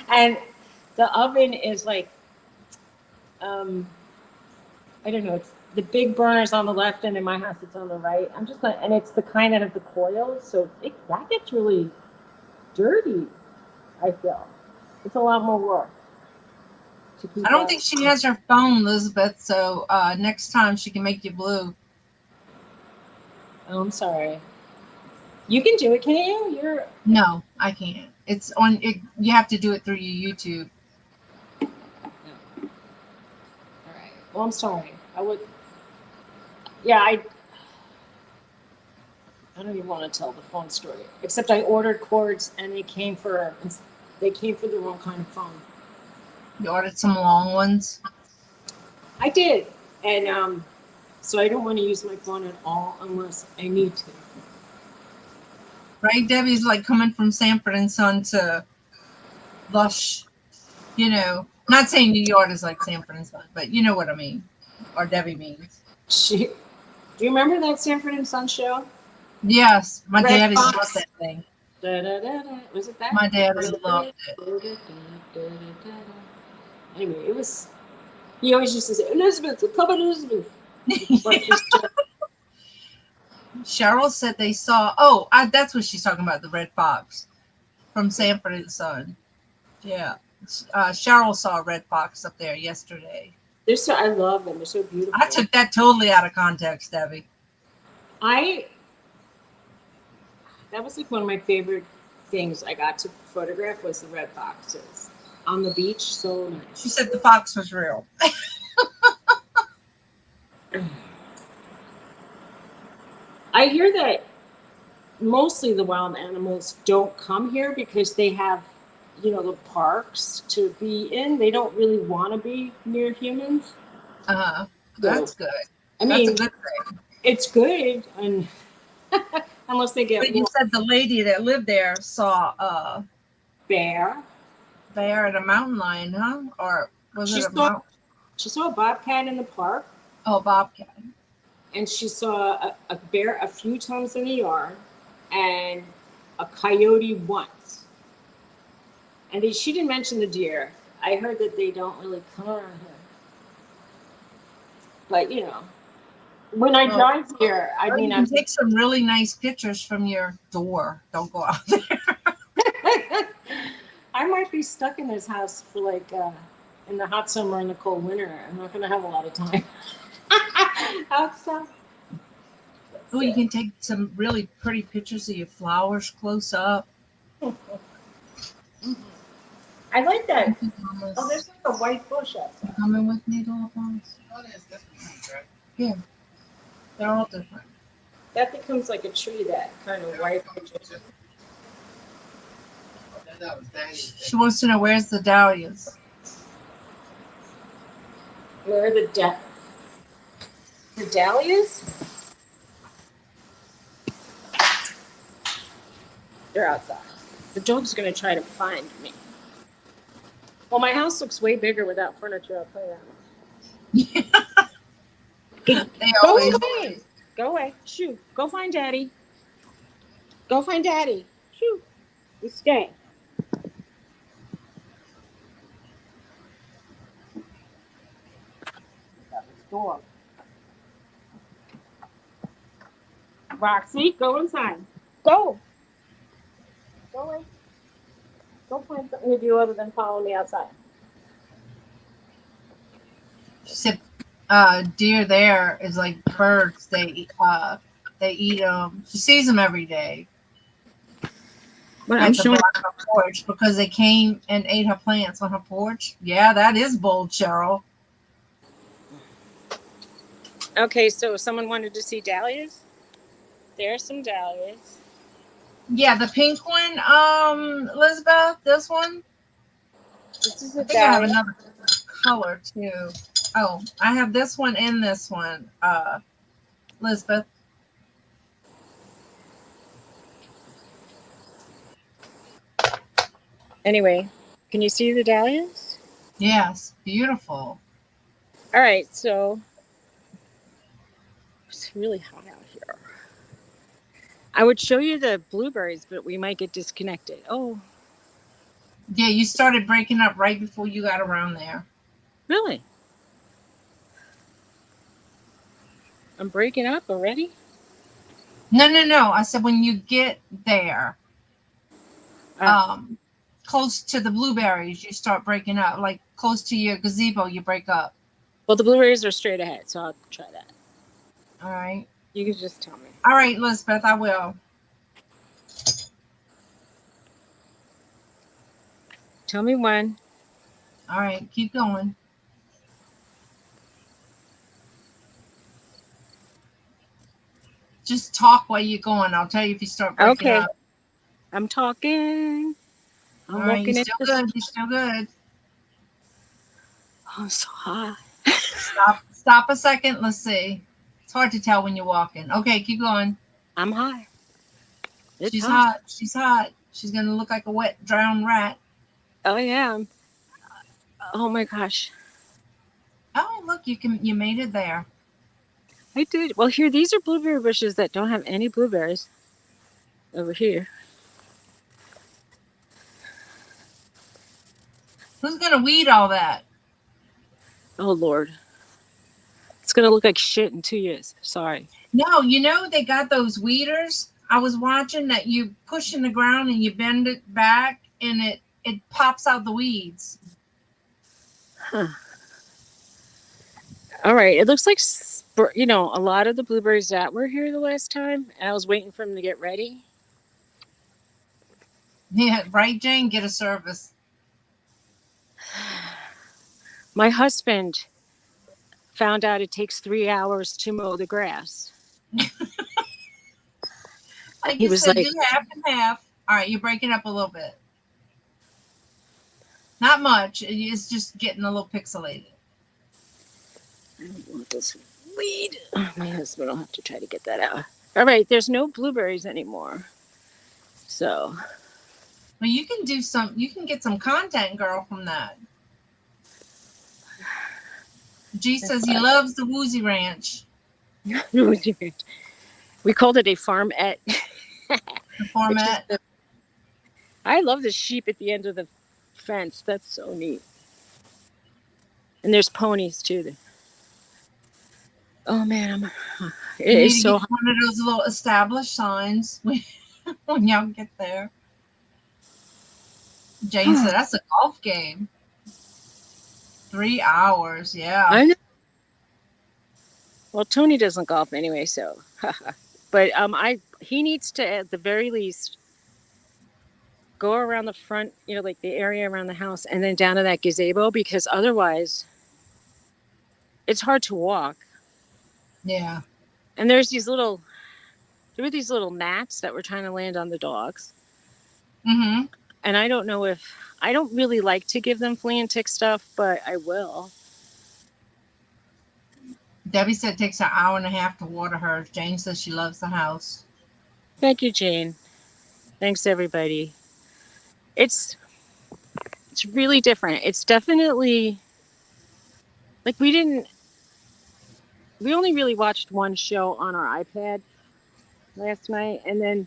And the oven is like, I don't know, it's the big burners on the left, and in my house it's on the right. I'm just like, and it's the kind that have the coils, so that gets really dirty. I feel it's a lot more work to keep. I don't think she has her phone, Elizabeth, so next time she can make you blue. Oh, I'm sorry. You can do it, can you? No, I can't. It's on it. You have to do it through your YouTube. No. All right. Well, I'm sorry. I would. Yeah, I don't even want to tell the phone story. Except I ordered cords, and they came for the wrong kind of phone. You ordered some long ones. I did, and so I don't want to use my phone at all unless I need to. Right, Debbie's like coming from Sanford and Son to Lush. Not saying New York is like Sanford and Son, but you know what I mean, or Debbie means. Do you remember that Sanford and Son show? Yes, my Red daddy Fox. loved that thing. Was it that? My daddy loved it. Anyway, it was. He always used to say, "Elizabeth, come on, Elizabeth." Cheryl said they saw. That's what she's talking about. The red fox from Sanford and Son. Yeah, Cheryl saw a red fox up there yesterday. I love them. They're so beautiful. I took that totally out of context, Debbie. That was like one of my favorite things I got to photograph was the red foxes on the beach. So nice. She said the fox was real. I hear that mostly the wild animals don't come here because they have, the parks to be in. They don't really want to be near humans. That's good. I mean, that's a good thing. It's good, and unless they get. But you said the lady that lived there saw a bear and a mountain lion, huh? Or was it a mountain? She saw a bobcat in the park. Oh, bobcat. And she saw a bear a few times in the yard, and a coyote once. And she didn't mention the deer. I heard that they don't really come around here. But you know, when I Well, drive here, I or mean, you can take some really nice pictures from your door. Don't go out there. I might be stuck in this house for like in the hot summer and the cold winter. I'm not gonna have a lot of time outside. Oh, you can take some really pretty pictures of your flowers close up. I like that. Thomas, Oh, there's like a white bush outside. you coming with me, little Thomas? Oh, that's different ones, right? Yeah, they're all different. That becomes like a tree, that kind of white. That was Daniel's. She wants to know where's the dahlias. Where are the dahlias? They're outside. The dog's gonna try to find me. Well, my house looks way bigger without furniture. I'll tell you that. They Go always. away. Go away. Shoo. Go find Daddy. Go find Daddy. Shoo. You stay. That was dog. Roxy, go inside. Go. Go away. Go find something to do other than follow me outside. She said, deer there is like birds. They eat them. She sees them every day. But At the back of her porch because they came and ate her plants on her porch. Yeah, that is bold, Cheryl. Okay, so if someone wanted to see dahlias, there's some dahlias. Yeah, the pink one, Elizabeth, this one. This is I a think I have dahlia. another color too. Oh, I have this one and this one, Elizabeth. Anyway, can you see the dahlias? Yes, beautiful. All right, so it's really hot out here. I would show you the blueberries, but we might get disconnected. Oh, Yeah, you started breaking up right before you got around there. really? I'm breaking up already? No. I said when you get there, Oh. close to the blueberries, you start breaking up. Like close to your gazebo, you break up. Well, the blueberries are straight ahead, so I'll try that. All right. You can just tell me. All right, Elizabeth, I will. Tell me when. All right, keep going. Just talk while you're going. I'll tell you if you start breaking Okay. up. I'm talking. I'm All right, walking you're in. still good. You're still good. Oh, it's so hot. Stop a second. Let's see. It's hard to tell when you're walking. Okay, keep going. I'm high. It's She's hot. hot. She's hot. She's gonna look like a wet, drowned rat. Oh, yeah. Oh, my gosh. Oh, look, you made it there. I did. Well, here, these are blueberry bushes that don't have any blueberries over here. Who's gonna weed all that? Oh, Lord. It's going to look like shit in 2 years. Sorry. No, they got those weeders. I was watching that you push in the ground and you bend it back and it pops out the weeds. Huh. All right. It looks like, a lot of the blueberries that were here the last time, and I was waiting for them to get ready. Yeah, right, Jane? Get a service. My husband found out it takes 3 hours to mow the grass. Like He you was said, like- do half and half. All right, you're breaking up a little bit. Not much. It's just getting a little pixelated. I don't want this weed. Oh, my husband will have to try to get that out. All right, there's no blueberries anymore. So, Well, you can get some content, girl, from that. G says he loves the Woozy Ranch. we called it a farmette. The format. I love the sheep at the end of the fence. That's so neat. And there's ponies too. Oh man, it You is need to so get hot. one of those little established signs when y'all get there. Jane said that's a golf game. 3 hours, yeah. I know. Well, Tony doesn't golf anyway, so. But he needs to at the very least go around the front, like the area around the house, and then down to that gazebo because otherwise it's hard to walk. Yeah. And there were these little gnats that were trying to land on the dogs. Mm-hmm. And I don't really like to give them flea and tick stuff, but I will. Debbie said it takes an hour and a half to water hers. Jane says she loves the house. Thank you, Jane. Thanks, everybody. It's really different. It's definitely like we only really watched one show on our iPad last night, and then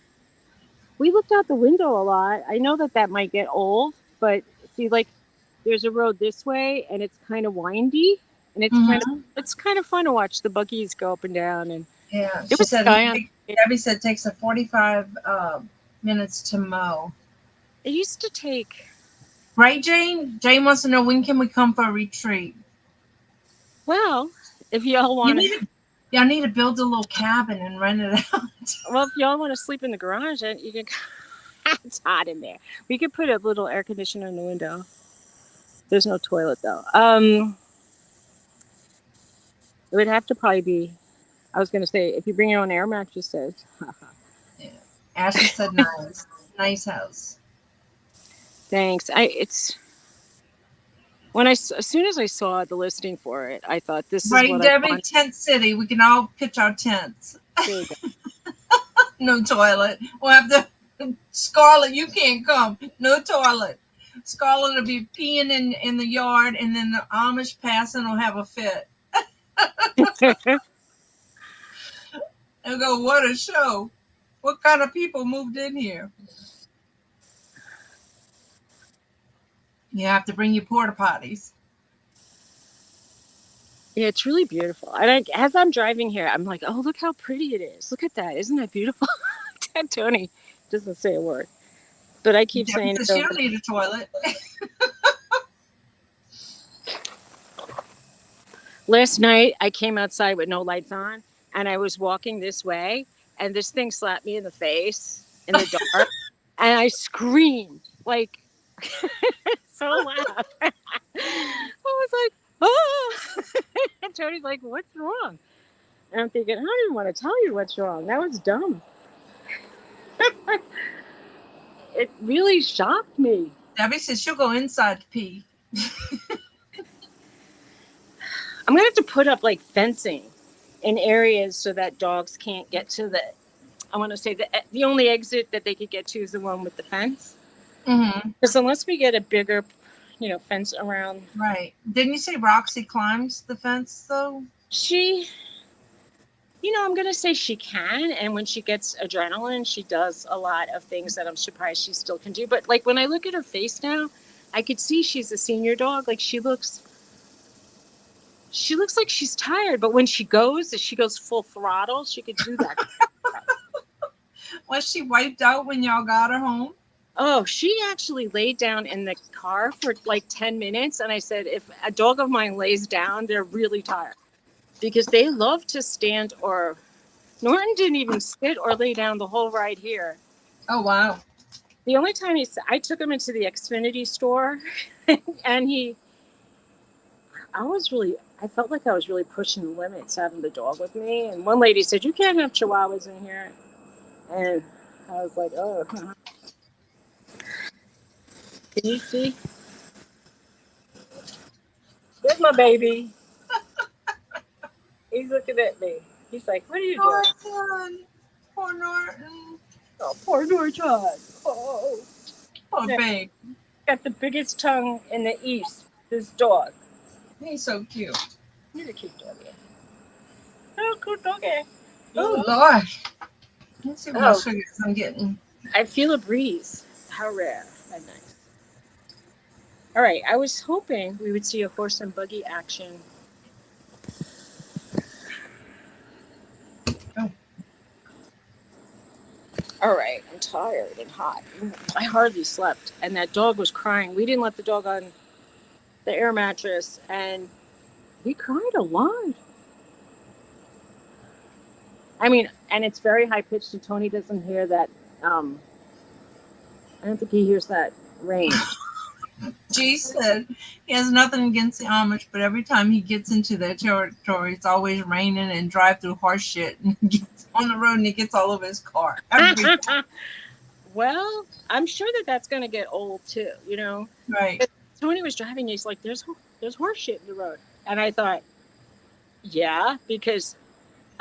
we looked out the window a lot. I know that might get old, but see, like, there's a road this way, and it's kind of windy, and Mm-hmm. it's kind of fun to watch the buggies go up and down. And Yeah. there She was a said guy on. Debbie said it takes a 45 minutes to mow. It used to take. Right, Jane? Jane wants to know when can we come for a retreat? Well, if y'all want to, y'all need to build a little cabin and rent it out. well, if y'all want to sleep in the garage, then you can. It's hot in there. We could put a little air conditioner in the window. There's no toilet though. It would have to probably be. I was going to say if you bring your own air mattresses. Yeah. Ashley said nice. Nice house. Thanks. As soon as I saw the listing for it, I thought this is Right, what Debbie? I want. Tent City. We can all pitch our tents. There you go. No toilet. We'll have to. Scarlett, you can't come. No toilet. Scarlett will be peeing in the yard, and then the Amish passing will have a fit. They'll go, what a show. What kind of people moved in here? You have to bring your porta potties. Yeah, it's really beautiful. And as I'm driving here, I'm like, oh, look how pretty it is. Look at that. Isn't that beautiful? Tony doesn't say a word. But I keep Debbie saying says it. she don't need a toilet. Last night, I came outside with no lights on, and I was walking this way, and this thing slapped me in the face in the dark, and I screamed, like, so loud. I was like, oh! And Tony's like, what's wrong? And I'm thinking, I don't even want to tell you what's wrong. That was dumb. It really shocked me. Debbie says she'll go inside to pee. I'm going to have to put up like fencing in areas so that dogs can't get to I want to say the only exit that they could get to is the one with the fence. Mm-hmm. Because unless we get a bigger, fence around. Right. Didn't you say Roxy climbs the fence, though? I'm going to say she can. And when she gets adrenaline, she does a lot of things that I'm surprised she still can do. But like when I look at her face now, I could see she's a senior dog. Like she looks like she's tired. But when she goes full throttle, she could do that. Was she wiped out when y'all got her home? Oh, she actually laid down in the car for like 10 minutes. And I said, if a dog of mine lays down, they're really tired. Because they love to stand Norton didn't even sit or lay down the whole ride here. Oh, wow. The only time I took him into the Xfinity store and I felt like I was really pushing the limits having the dog with me. And one lady said, you can't have Chihuahuas in here. And I was like, oh. Can you see? There's my baby. He's looking at me. He's like, what are you doing? Norton. Poor Norton. Oh, poor Norton. Oh. Poor babe. Got the biggest tongue in the East, this dog. He's so cute. He's a cute doggy. Oh, cute doggy. Oh, Lord. Let's see what sugars I'm getting. I feel a breeze. How rare. How nice. All right, I was hoping we would see a horse and buggy action. Oh. All right, I'm tired and hot. I hardly slept, and that dog was crying. We didn't let the dog on the air mattress, and he cried a lot. I mean, and it's very high pitched, and Tony doesn't hear that. I don't think he hears that rain. G said he has nothing against the Amish, but every time he gets into their territory, it's always raining and drive through horse shit. And he gets on the road and he gets all over his car. Every Well, I'm sure that that's going to get old too. right, Tony was driving. He's like, "There's horse shit in the road," and I thought, "Yeah," because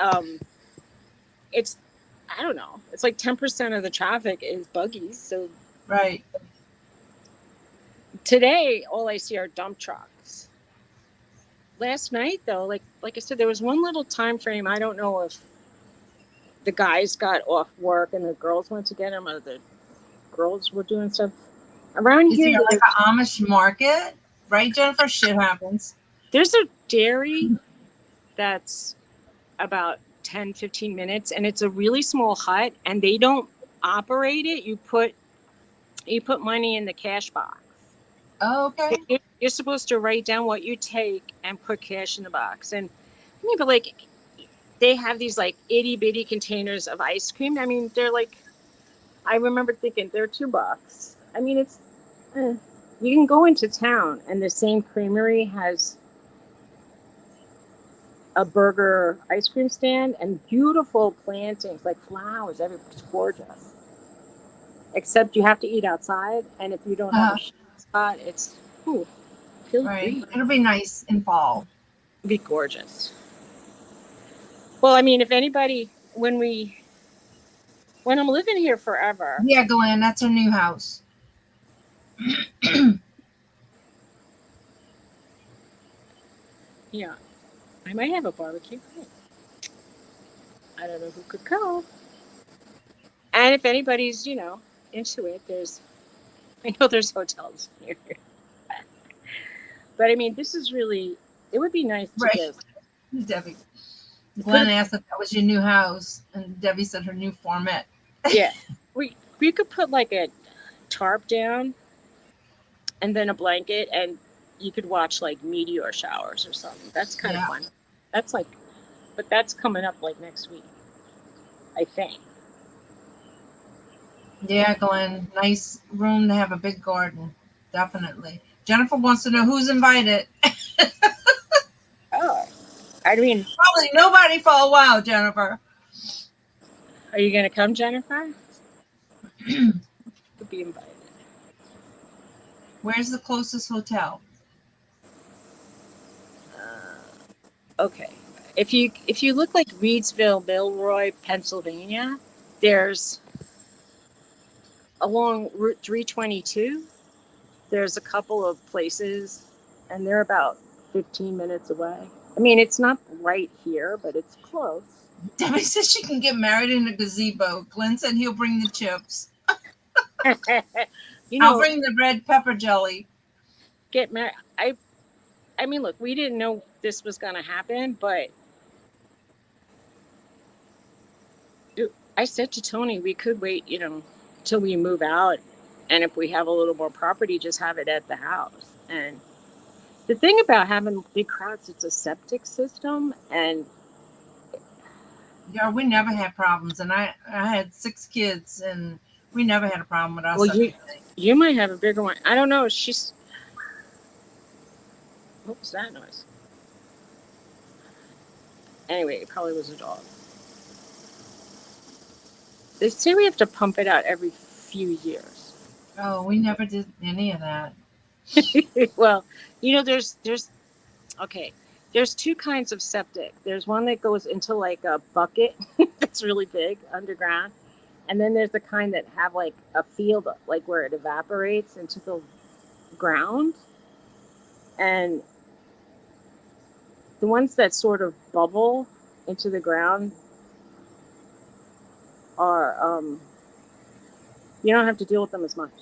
um, it's I don't know. It's like 10% of the traffic is buggies. So right. today, all I see are dump trucks. Last night, though, like I said, there was one little time frame. I don't know if the guys got off work and the girls went to get them, or the girls were doing stuff around Is here. there like an Amish market? Right, Jennifer? Shit happens. There's a dairy that's about 10, 15 minutes, and it's a really small hut, and they don't operate it. You put money in the cash box. Oh, okay. You're supposed to write down what you take and put cash in the box. And I mean, but like they have these like itty bitty containers of ice cream. I mean, they're like, I remember thinking they're $2. I mean, it's you can go into town and the same creamery has a burger ice cream stand and beautiful plantings like flowers. Everybody's gorgeous. Except you have to eat outside, and if you don't have a spot, it's feel Right. free. It'll be nice in fall. It'll be gorgeous. Well, I mean, if anybody, when I'm living here forever, Yeah, Glenn, that's her new house. yeah, I might have a barbecue. I don't know who could come. And if anybody's, into it, I know there's hotels near here. But I mean, this is really, it would be nice to Right. just. Debbie. Glenn asked if that was your new house, and Debbie said her new format. Yeah, we could put like a tarp down, and then a blanket, and you could watch like meteor showers or something. That's kind of fun. That's like, but that's coming up like next week, I think. Yeah, Glenn, nice room to have a big garden. Definitely. Jennifer wants to know who's invited. Oh, I mean, Probably nobody for a while, Jennifer. are you gonna come, Jennifer? To be invited. Where's the closest hotel? Okay. If you look like Reedsville, Milroy, Pennsylvania, there's along Route 322. There's a couple of places, and they're about 15 minutes away. I mean, it's not right here, but it's close. Debbie says she can get married in a gazebo. Glenn said he'll bring the chips. I'll bring the red pepper jelly. Get married. I mean, look, we didn't know this was going to happen, but I said to Tony, we could wait, till we move out. And if we have a little more property, just have it at the house. And the thing about having big crowds, it's a septic system. And yeah, we never had problems. And I had 6 kids, and we never had a problem with our septic. You might have a bigger one. I don't know. What was that noise? Anyway, it probably was a dog. They say we have to pump it out every few years. Oh, we never did any of that. Well, there's 2 kinds of septic. There's one that goes into like a bucket that's really big underground. And then there's the kind that have like a field, like where it evaporates into the ground. And the ones that sort of bubble into the ground are, you don't have to deal with them as much.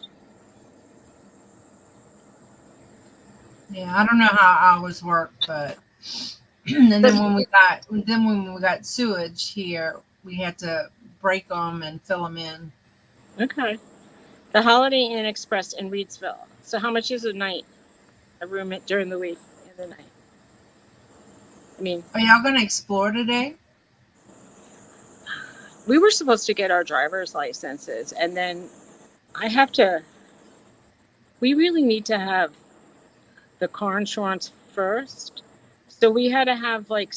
Yeah, I don't know how hours work, but and then when we got sewage here, we had to break them and fill them in. Okay. The Holiday Inn Express in Reedsville. So how much is a night? A room during the week and the night? I mean, Are y'all gonna explore today? we were supposed to get our driver's licenses, and then I have to. We really need to have the car insurance first. So we had to have like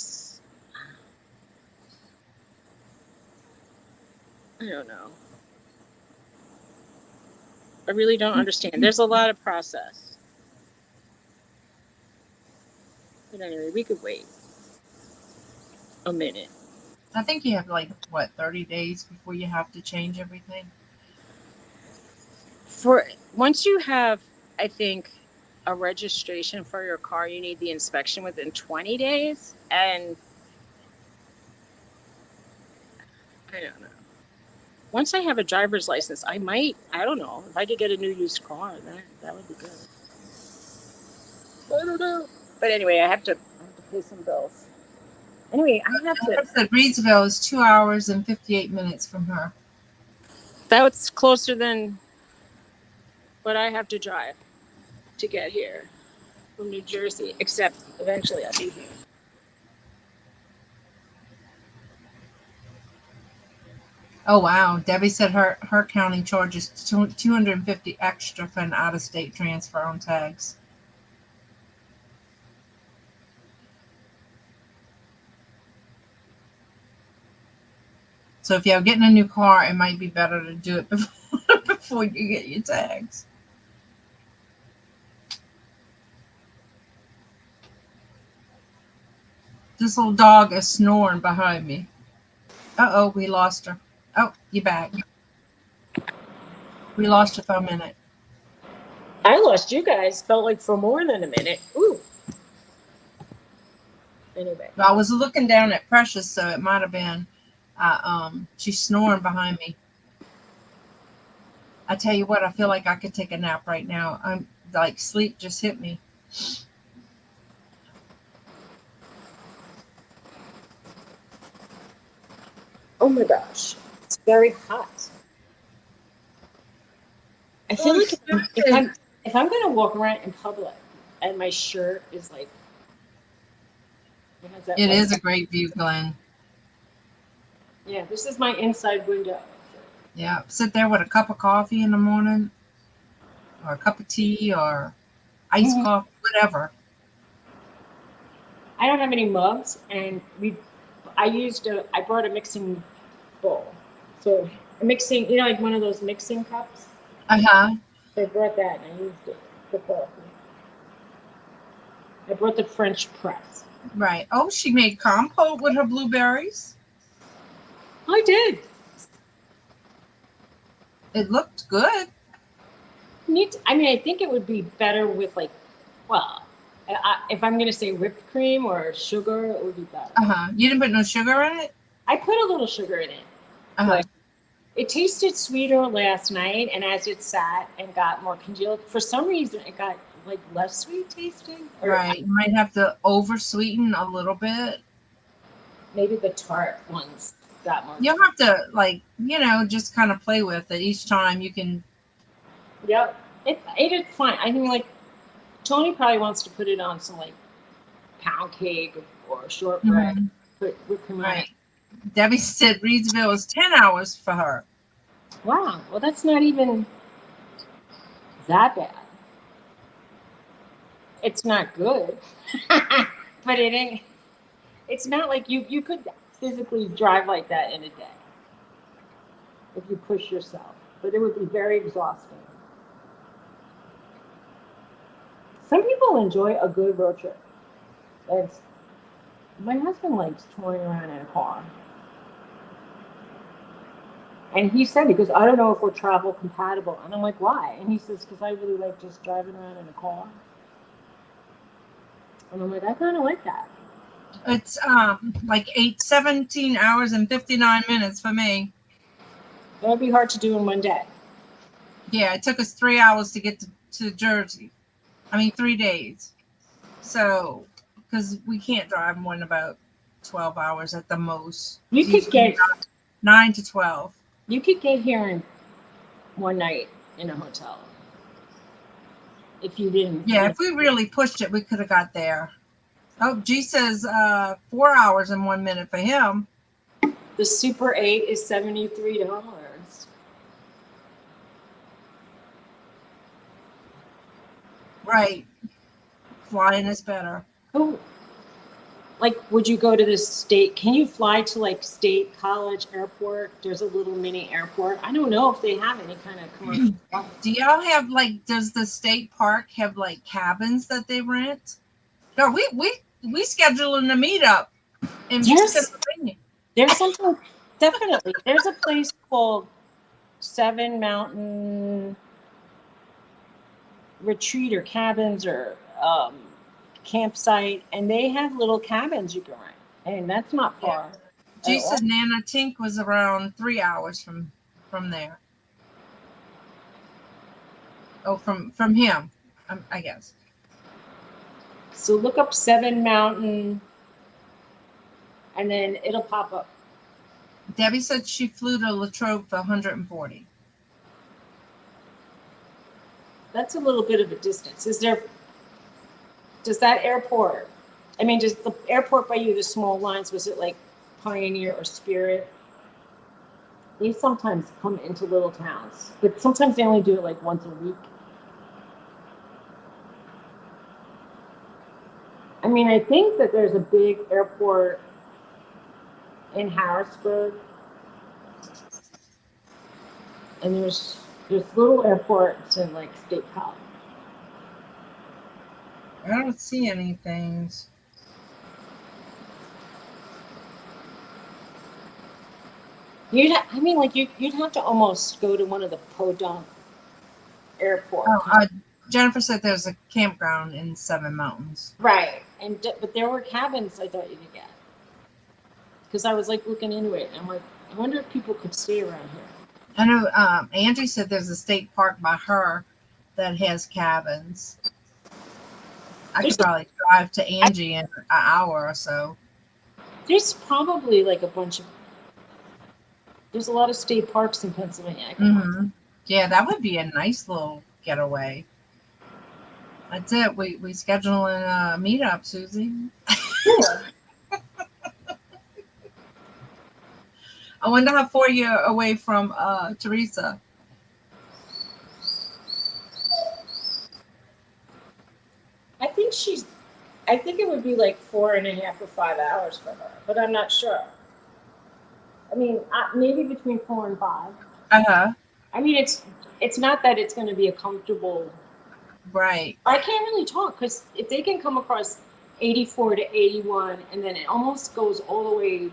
I don't know. I really don't understand. There's a lot of process. But anyway, we could wait a minute. I think you have like what 30 days before you have to change everything. For once you have, I think, a registration for your car, you need the inspection within 20 days. And I don't know. Once I have a driver's license, I don't know, if I could get a new used car, that would be good. I don't know. But anyway, I have to pay some bills. Anyway, I have to. Said Reedsville is 2 hours and 58 minutes from her. That's closer than what I have to drive to get here from New Jersey, except eventually I'll be here. Oh wow, Debbie said her county charges 250 extra for an out-of-state transfer on tags. So if you're getting a new car, it might be better to do it before you get your tags. This little dog is snoring behind me. Uh-oh, we lost her. Oh, you back. We lost her for a minute. I lost you guys. Felt like for more than a minute. Ooh. Anyway. I was looking down at Precious, so it might have been she's snoring behind me. I tell you what, I feel like I could take a nap right now. I'm like sleep just hit me. Oh my gosh. It's very hot. I feel like if I'm gonna walk around in public and my shirt is like It is a great view, Glenn. Yeah, this is my inside window. Yeah, sit there with a cup of coffee in the morning, or a cup of tea, or iced coffee, whatever. I don't have any mugs, and I brought a mixing bowl. So a mixing, like one of those mixing cups. Uh-huh. So I brought that and I used it for coffee. I brought the French press. Right. Oh, she made compote with her blueberries. I did. It looked good. I think it would be better with if I'm going to say whipped cream or sugar, it would be better. Uh-huh. You didn't put no sugar in it? I put a little sugar in it. Uh-huh. But it tasted sweeter last night, and as it sat and got more congealed, for some reason it got like less sweet tasting. Right. You might have to over sweeten a little bit. Maybe the tart ones got more. You'll have to, just kind of play with it each time you can. Yep. It is fine. I think Tony probably wants to put it on some pound cake or shortbread. Put whipped cream on it. Debbie said Reedsville is 10 hours for her. Wow. Well, that's not even that bad. It's not good, but it ain't. It's not like you could physically drive like that in a day if you push yourself, but it would be very exhausting. Some people enjoy a good road trip. My husband likes touring around in a car. And he said, because I don't know if we're travel compatible. And I'm like, why? And he says, because I really like just driving around in a car. And I'm like, I kind of like that. It's 17 hours and 59 minutes for me. That would be hard to do in one day. Yeah, it took us 3 hours to get to Jersey. 3 days. So, because we can't drive more than about 12 hours at the most. You It's could usually get 9 to 12. here in one night in a hotel. If you didn't. Yeah, if we really pushed it, we could have got there. Oh, G says 4 hours and 1 minute for him. The Super 8 is $73. Right. Flying is better. Oh, like, would you go to the state? Can you fly to like State College Airport? There's a little mini airport. I don't know if they have any kind of commercial flight. Do y'all have like? Does the state park have like cabins that they rent? No, we scheduling a meetup in Yes. Pennsylvania. There's something, definitely. There's a place called Seven Mountain Retreat or cabins or campsite, and they have little cabins you can rent, and that's not far. G at all. said Nana Tink was around 3 hours from there. Oh, from him, I guess. So look up Seven Mountain, and then it'll pop up. Debbie said she flew to Latrobe for 140. That's a little bit of a distance. Does that airport, I mean, does the airport by you, the small lines, was it like Pioneer or Spirit? They sometimes come into little towns, but sometimes they only do it like once a week. I mean, I think that there's a big airport in Harrisburg, and there's little airports in like State College. I don't see anything. You'd have to almost go to one of the podunk airports. Oh, Jennifer said there's a campground in Seven Mountains. Right, but there were cabins I thought you could get, because I was like looking into it, and I'm like, I wonder if people could stay around here. I know Angie said there's a state park by her that has cabins. I could probably drive to Angie in an hour or so. There's probably like there's a lot of state parks in Pennsylvania. Mm-hmm. Yeah, that would be a nice little getaway. That's it. We scheduling a meetup, Suzy. Sure. I wonder how far you're away from Teresa. I think it would be like 4.5 or 5 hours for her, but I'm not sure. I mean, maybe between 4 and 5. Uh-huh. I mean, it's not that it's going to be a comfortable. Right. I can't really talk, because if they can come across 84 to 81, and then it almost goes all the way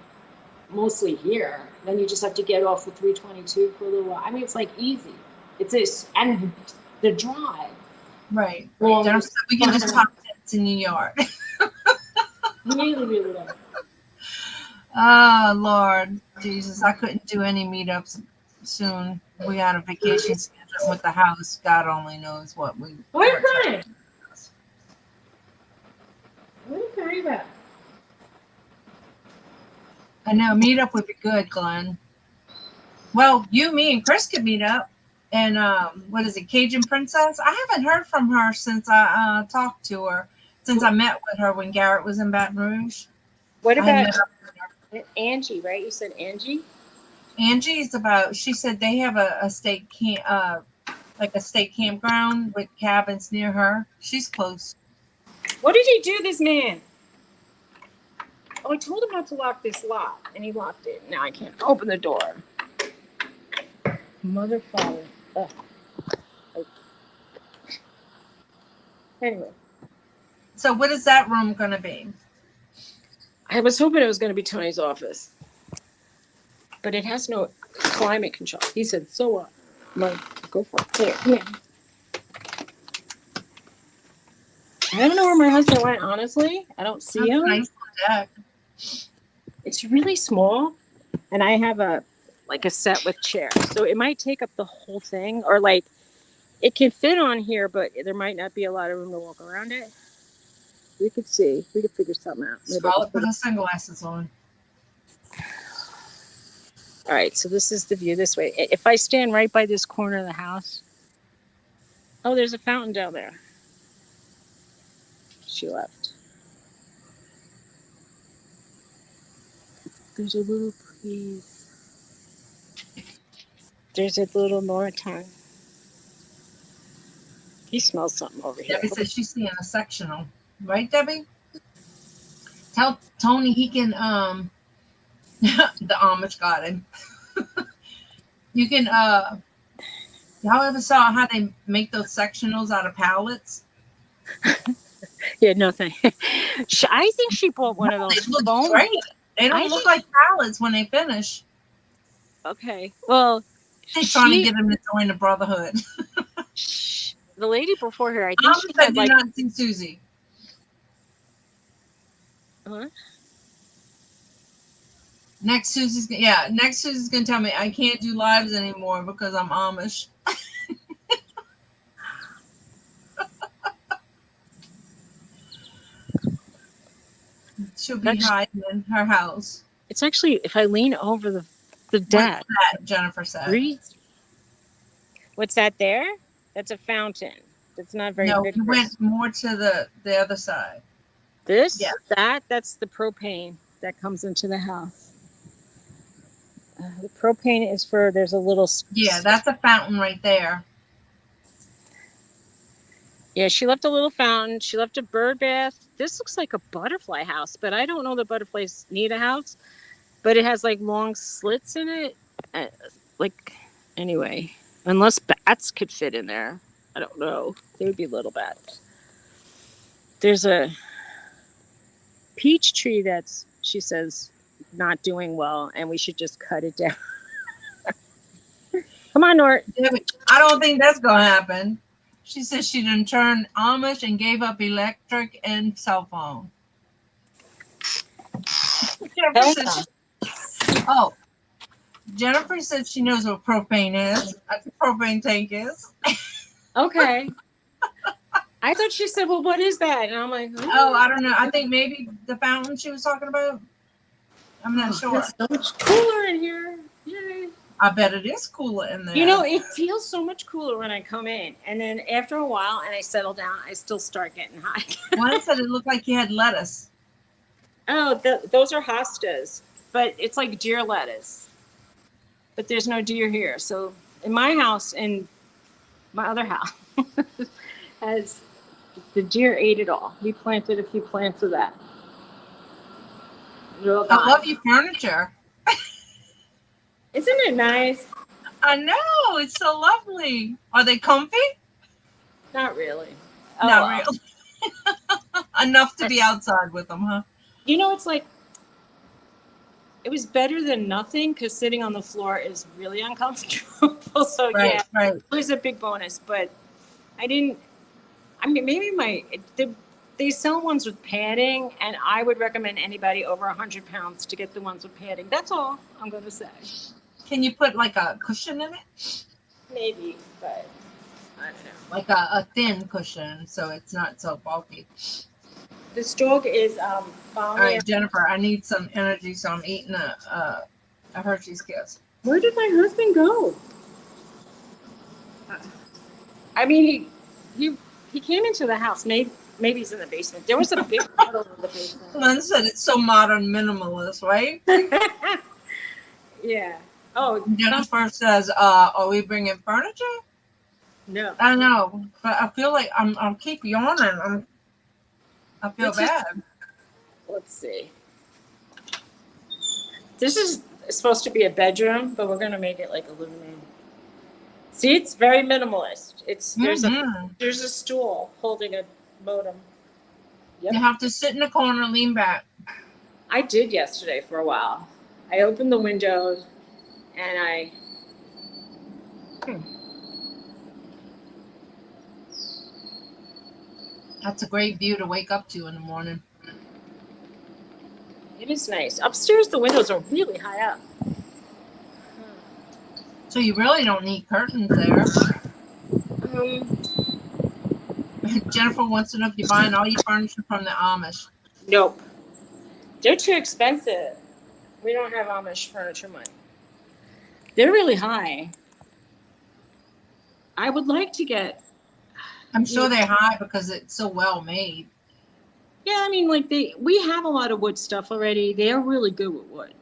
mostly here, then you just have to get off with 322 for a little while. I mean, it's like easy. It's this, and the drive. Right. Well, Jennifer said we can just talk tents in New York. really, really nice. Oh, Lord Jesus. I couldn't do any meetups soon. We got a vacation schedule with the house. God only knows what we. What are you crying? What are you crying about? I know, meetup would be good, Glenn. Well, you, me, and Chris could meet up. And what is it, Cajun Princess? I haven't heard from her since I talked to her, since I met with her when Garrett was in Baton Rouge. What about Angie, right? You said Angie? Angie's she said they have a state like a state campground with cabins near her. She's close. What did he do, this man? Oh, I told him not to lock this lock, and he locked it. Now I can't open the door. Mother father. Ugh. Anyway. So what is that room going to be? I was hoping it was going to be Tony's office. But it has no climate control. He said, so what? I'm like, go for it. Here, come here. I don't know where my husband went, honestly. I don't see him. Nice deck. It's really small, and I have a set with chairs. So it might take up the whole thing, or it can fit on here, but there might not be a lot of room to walk around it. We could see. We could figure something out. Maybe I could Scarlett put put her sunglasses on. All right, so this is the view this way. If I stand right by this corner of the house, oh, there's a fountain down there. She left. There's a little breeze. There's a little Norton. He smells something over here. Debbie said she's seeing a sectional. Right, Debbie? Tell Tony he can, the Amish got him. You can, y'all ever saw how they make those sectionals out of pallets? Yeah, nothing. I think she bought one of those They look foam. great. They don't I look think- like pallets when they finish. Okay, well, They're trying to she- get him to join the brotherhood. the lady before her, I think Amish she said had do like. not see Suzy. Huh? Next Suzy's gonna tell me I can't do lives anymore because I'm Amish. She'll be That's- hiding in her house. It's actually if I lean over the deck. That Jennifer said. Breathe. What's that there? That's a fountain. That's not very No, good. we for went us. more to the other side. This, Yeah. that's the propane that comes into the house. The propane is for there's a little. Yeah, that's a fountain right there. Yeah, she left a little fountain. She left a bird bath. This looks like a butterfly house, but I don't know that butterflies need a house. But it has like long slits in it. Anyway, unless bats could fit in there, I don't know. They would be little bats. There's a peach tree that's, she says, not doing well, and we should just cut it down. Come on, Nort. I don't think that's gonna happen. She says she done turned Amish and gave up electric and cell phone. Jennifer said she knows what propane is. That's what propane tank is. Okay. I thought she said, well, what is that? And I'm like, Oh, I don't know. I think maybe the fountain she was talking about. I'm not sure. It's so much cooler in here. Yay. I bet it is cooler in there. You know, it feels so much cooler when I come in. And then after a while and I settle down, I still start getting hot. One said it looked like you had lettuce. Oh, those are hostas. But it's like deer lettuce. But there's no deer here. So in my house and my other house has the deer ate it all. We planted a few plants of that. They're all I gone. love your furniture. Isn't it nice? I know. It's so lovely. Are they comfy? Not really. Not really. Enough to be outside with them, huh? You know, it's like, it was better than nothing because sitting on the floor is really uncomfortable. So Right, right. it was a big bonus. But maybe they sell ones with padding, and I would recommend anybody over 100 pounds to get the ones with padding. That's all I'm going to say. Can you put like a cushion in it? Maybe, but I don't know. Like a thin cushion so it's not so bulky. This dog is All following. right, Jennifer, I need some energy, so I'm eating a Hershey's Kiss. Where did my husband go? I mean, he came into the house. Maybe he's in the basement. There was a big puddle in the basement. Lynn said it's so modern minimalist, right? Yeah. Oh, Jennifer says, are we bringing furniture? no. I know, but I feel like I'll keep yawning. I feel This is- bad. Let's see. This is supposed to be a bedroom, but we're gonna make it like a living room. See, it's very minimalist. There's Mhm. a stool holding a modem. Yep. You have to sit in the corner, lean back. I did yesterday for a while. I opened the windows and I. That's a great view to wake up to in the morning. It is nice. Upstairs, the windows are really high up. So you really don't need curtains there. Jennifer wants to know if you're buying all your furniture from the Amish. Nope. They're too expensive. We don't have Amish furniture money. They're really high. I would like to get. I'm sure they're high because it's so well made. Yeah, I mean, like we have a lot of wood stuff already. They are really good with wood.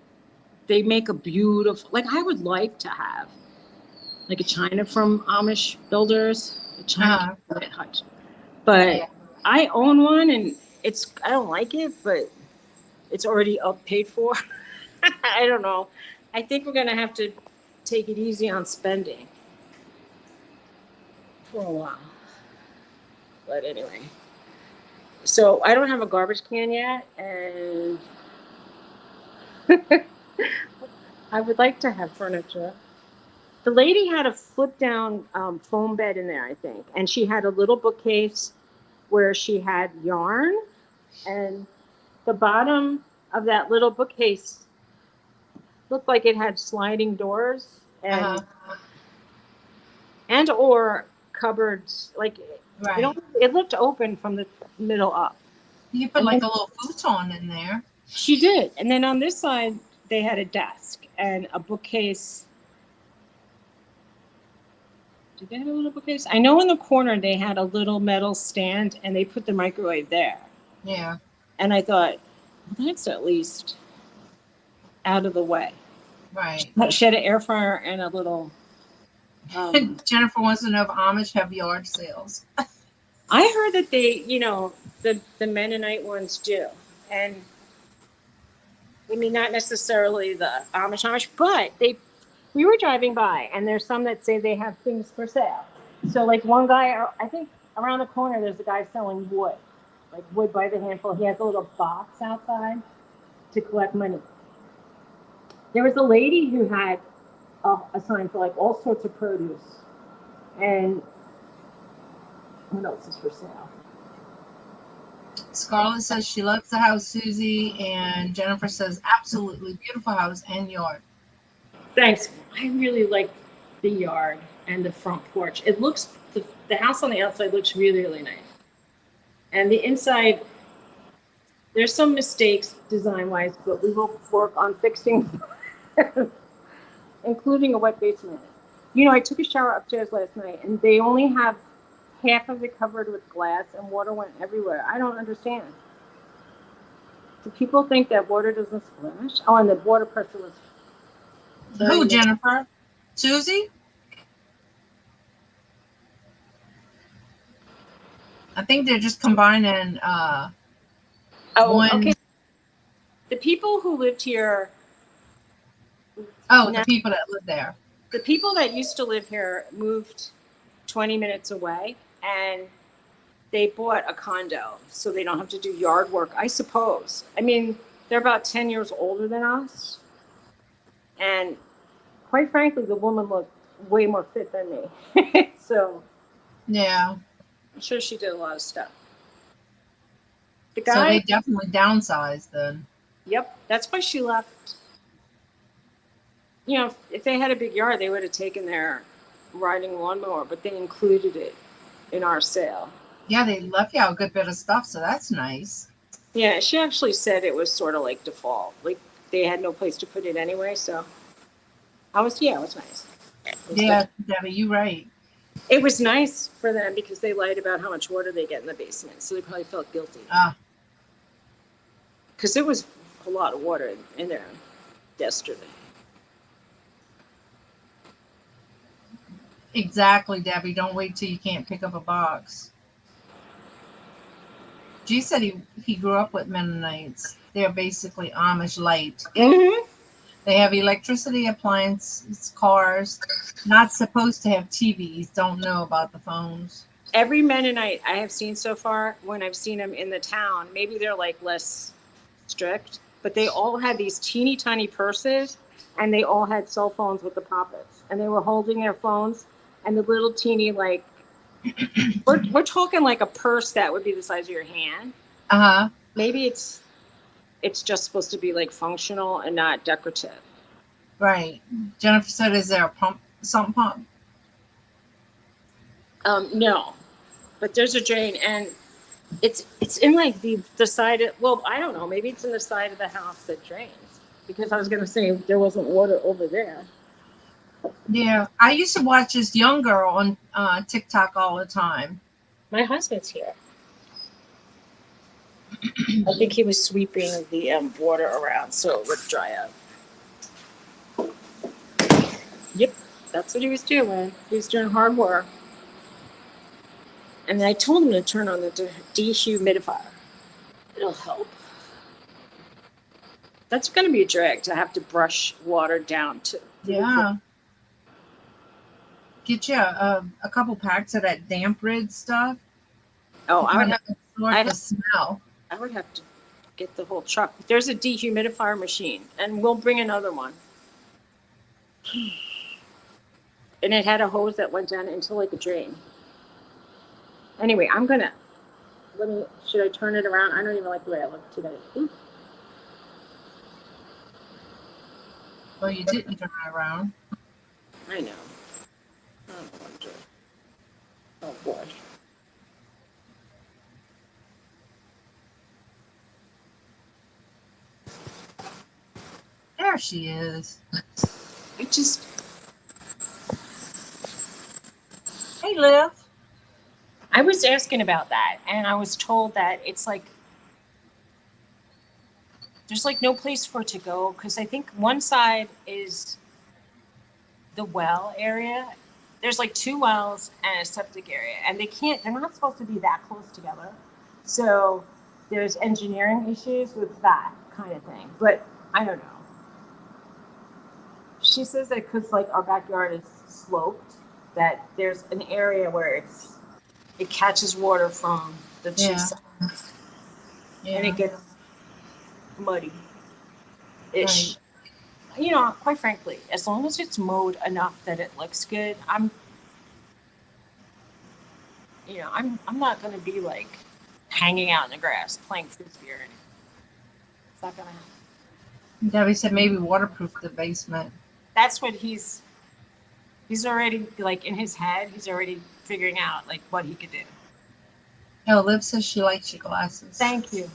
They make a beautiful. Like I would like to have, like a china from Amish builders, a china hutch. But Yeah. I own one, and I don't like it, but it's already up paid for. I don't know. I think we're gonna have to take it easy on spending for a while. But anyway, so I don't have a garbage can yet, and I would like to have furniture. The lady had a flip down foam bed in there, I think, and she had a little bookcase where she had yarn, and the bottom of that little bookcase looked like it had sliding doors and or cupboards. Like Right. it looked open from the middle up. You put like a little futon in there. She did, and then on this side they had a desk and a bookcase. Did they have a little bookcase? I know in the corner they had a little metal stand, and they put the microwave there. Yeah. And I thought, well, that's at least out of the way. Right. She had an air fryer and a little. Jennifer wants to know if Amish have yard sales. I heard that they, the Mennonite ones do, and I mean not necessarily the Amish, but we were driving by, and there's some that say they have things for sale. So like one guy, I think around the corner, there's a guy selling wood, like wood by the handful. He has a little box outside to collect money. There was a lady who had a sign for like all sorts of produce, and what else is for sale? Scarlett says she loves the house, Suzy, and Jennifer says absolutely beautiful house and yard. Thanks. I really like the yard and the front porch. It looks the house on the outside looks really, really nice, and the inside. There's some mistakes design-wise, but we will work on fixing, including a wet basement. I took a shower upstairs last night, and they only have half of it covered with glass, and water went everywhere. I don't understand. Do people think that water doesn't splash? Oh, and the water pressure was. Who, Jennifer? Suzy? I think they're just combining okay. The people who lived here. The people that live there. The people that used to live here moved 20 minutes away, and they bought a condo so they don't have to do yard work, I suppose. I mean, they're about 10 years older than us. And quite frankly, the woman looked way more fit than me. So, yeah. I'm sure she did a lot of stuff. So they definitely downsized then. Yep. That's why she left. If they had a big yard, they would have taken their riding lawnmower, but they included it in our sale. Yeah, they left you a good bit of stuff, so that's nice. Yeah, she actually said it was sort of like default. Like they had no place to put it anyway, so it was nice. Yeah, Debbie, you're right. It was nice for them because they lied about how much water they get in the basement, so they probably felt guilty. Because there was a lot of water in there yesterday. Exactly, Debbie. Don't wait till you can't pick up a box. G said he grew up with Mennonites. They're basically Amish light. Mm-hmm. They have electricity, appliances, cars. Not supposed to have TVs. Don't know about the phones. Every Mennonite I have seen so far, when I've seen them in the town, maybe they're like less strict, but they all had these teeny tiny purses, and they all had cell phones with the poppets, and they were holding their phones, and the little teeny we're talking like a purse that would be the size of your hand. Maybe it's just supposed to be like functional and not decorative. Right. Jennifer said, "Is there a sump pump?" No. but there's a drain, and it's in like the side of, well, I don't know, maybe it's in the side of the house that drains, because I was gonna say there wasn't water over there. Yeah, I used to watch this young girl on TikTok all the time. My husband's here. I think he was sweeping the water around so it would dry up. Yep, that's what he was doing. He was doing hard work. And then I told him to turn on the dehumidifier. It'll help. That's going to be a drag to have to brush water down to. Yeah. Get you a couple packs of that damp rid stuff. Oh, I would have to get the whole truck. There's a dehumidifier machine, and we'll bring another one. And it had a hose that went down into like a drain. Anyway, should I turn it around? I don't even like the way I look today. Ooh. Well, you didn't turn it around. I know. Oh boy. There she is. Hey, Liv. I was asking about that, and I was told that it's like there's like no place for it to go, because I think one side is the well area. There's like 2 wells and a septic area, and they're not supposed to be that close together. So there's engineering issues with that kind of thing, but I don't know. She says that because like our backyard is sloped, that there's an area where it catches water from the two sides, and it gets muddy ish. Right. Quite frankly, as long as it's mowed enough that it looks good, I'm not gonna be like hanging out in the grass playing frisbee or anything. It's not gonna happen. Debbie said maybe waterproof the basement. That's what he's already, like, in his head, he's already figuring out like what he could do. Oh, Liv says she likes your glasses. Thank you.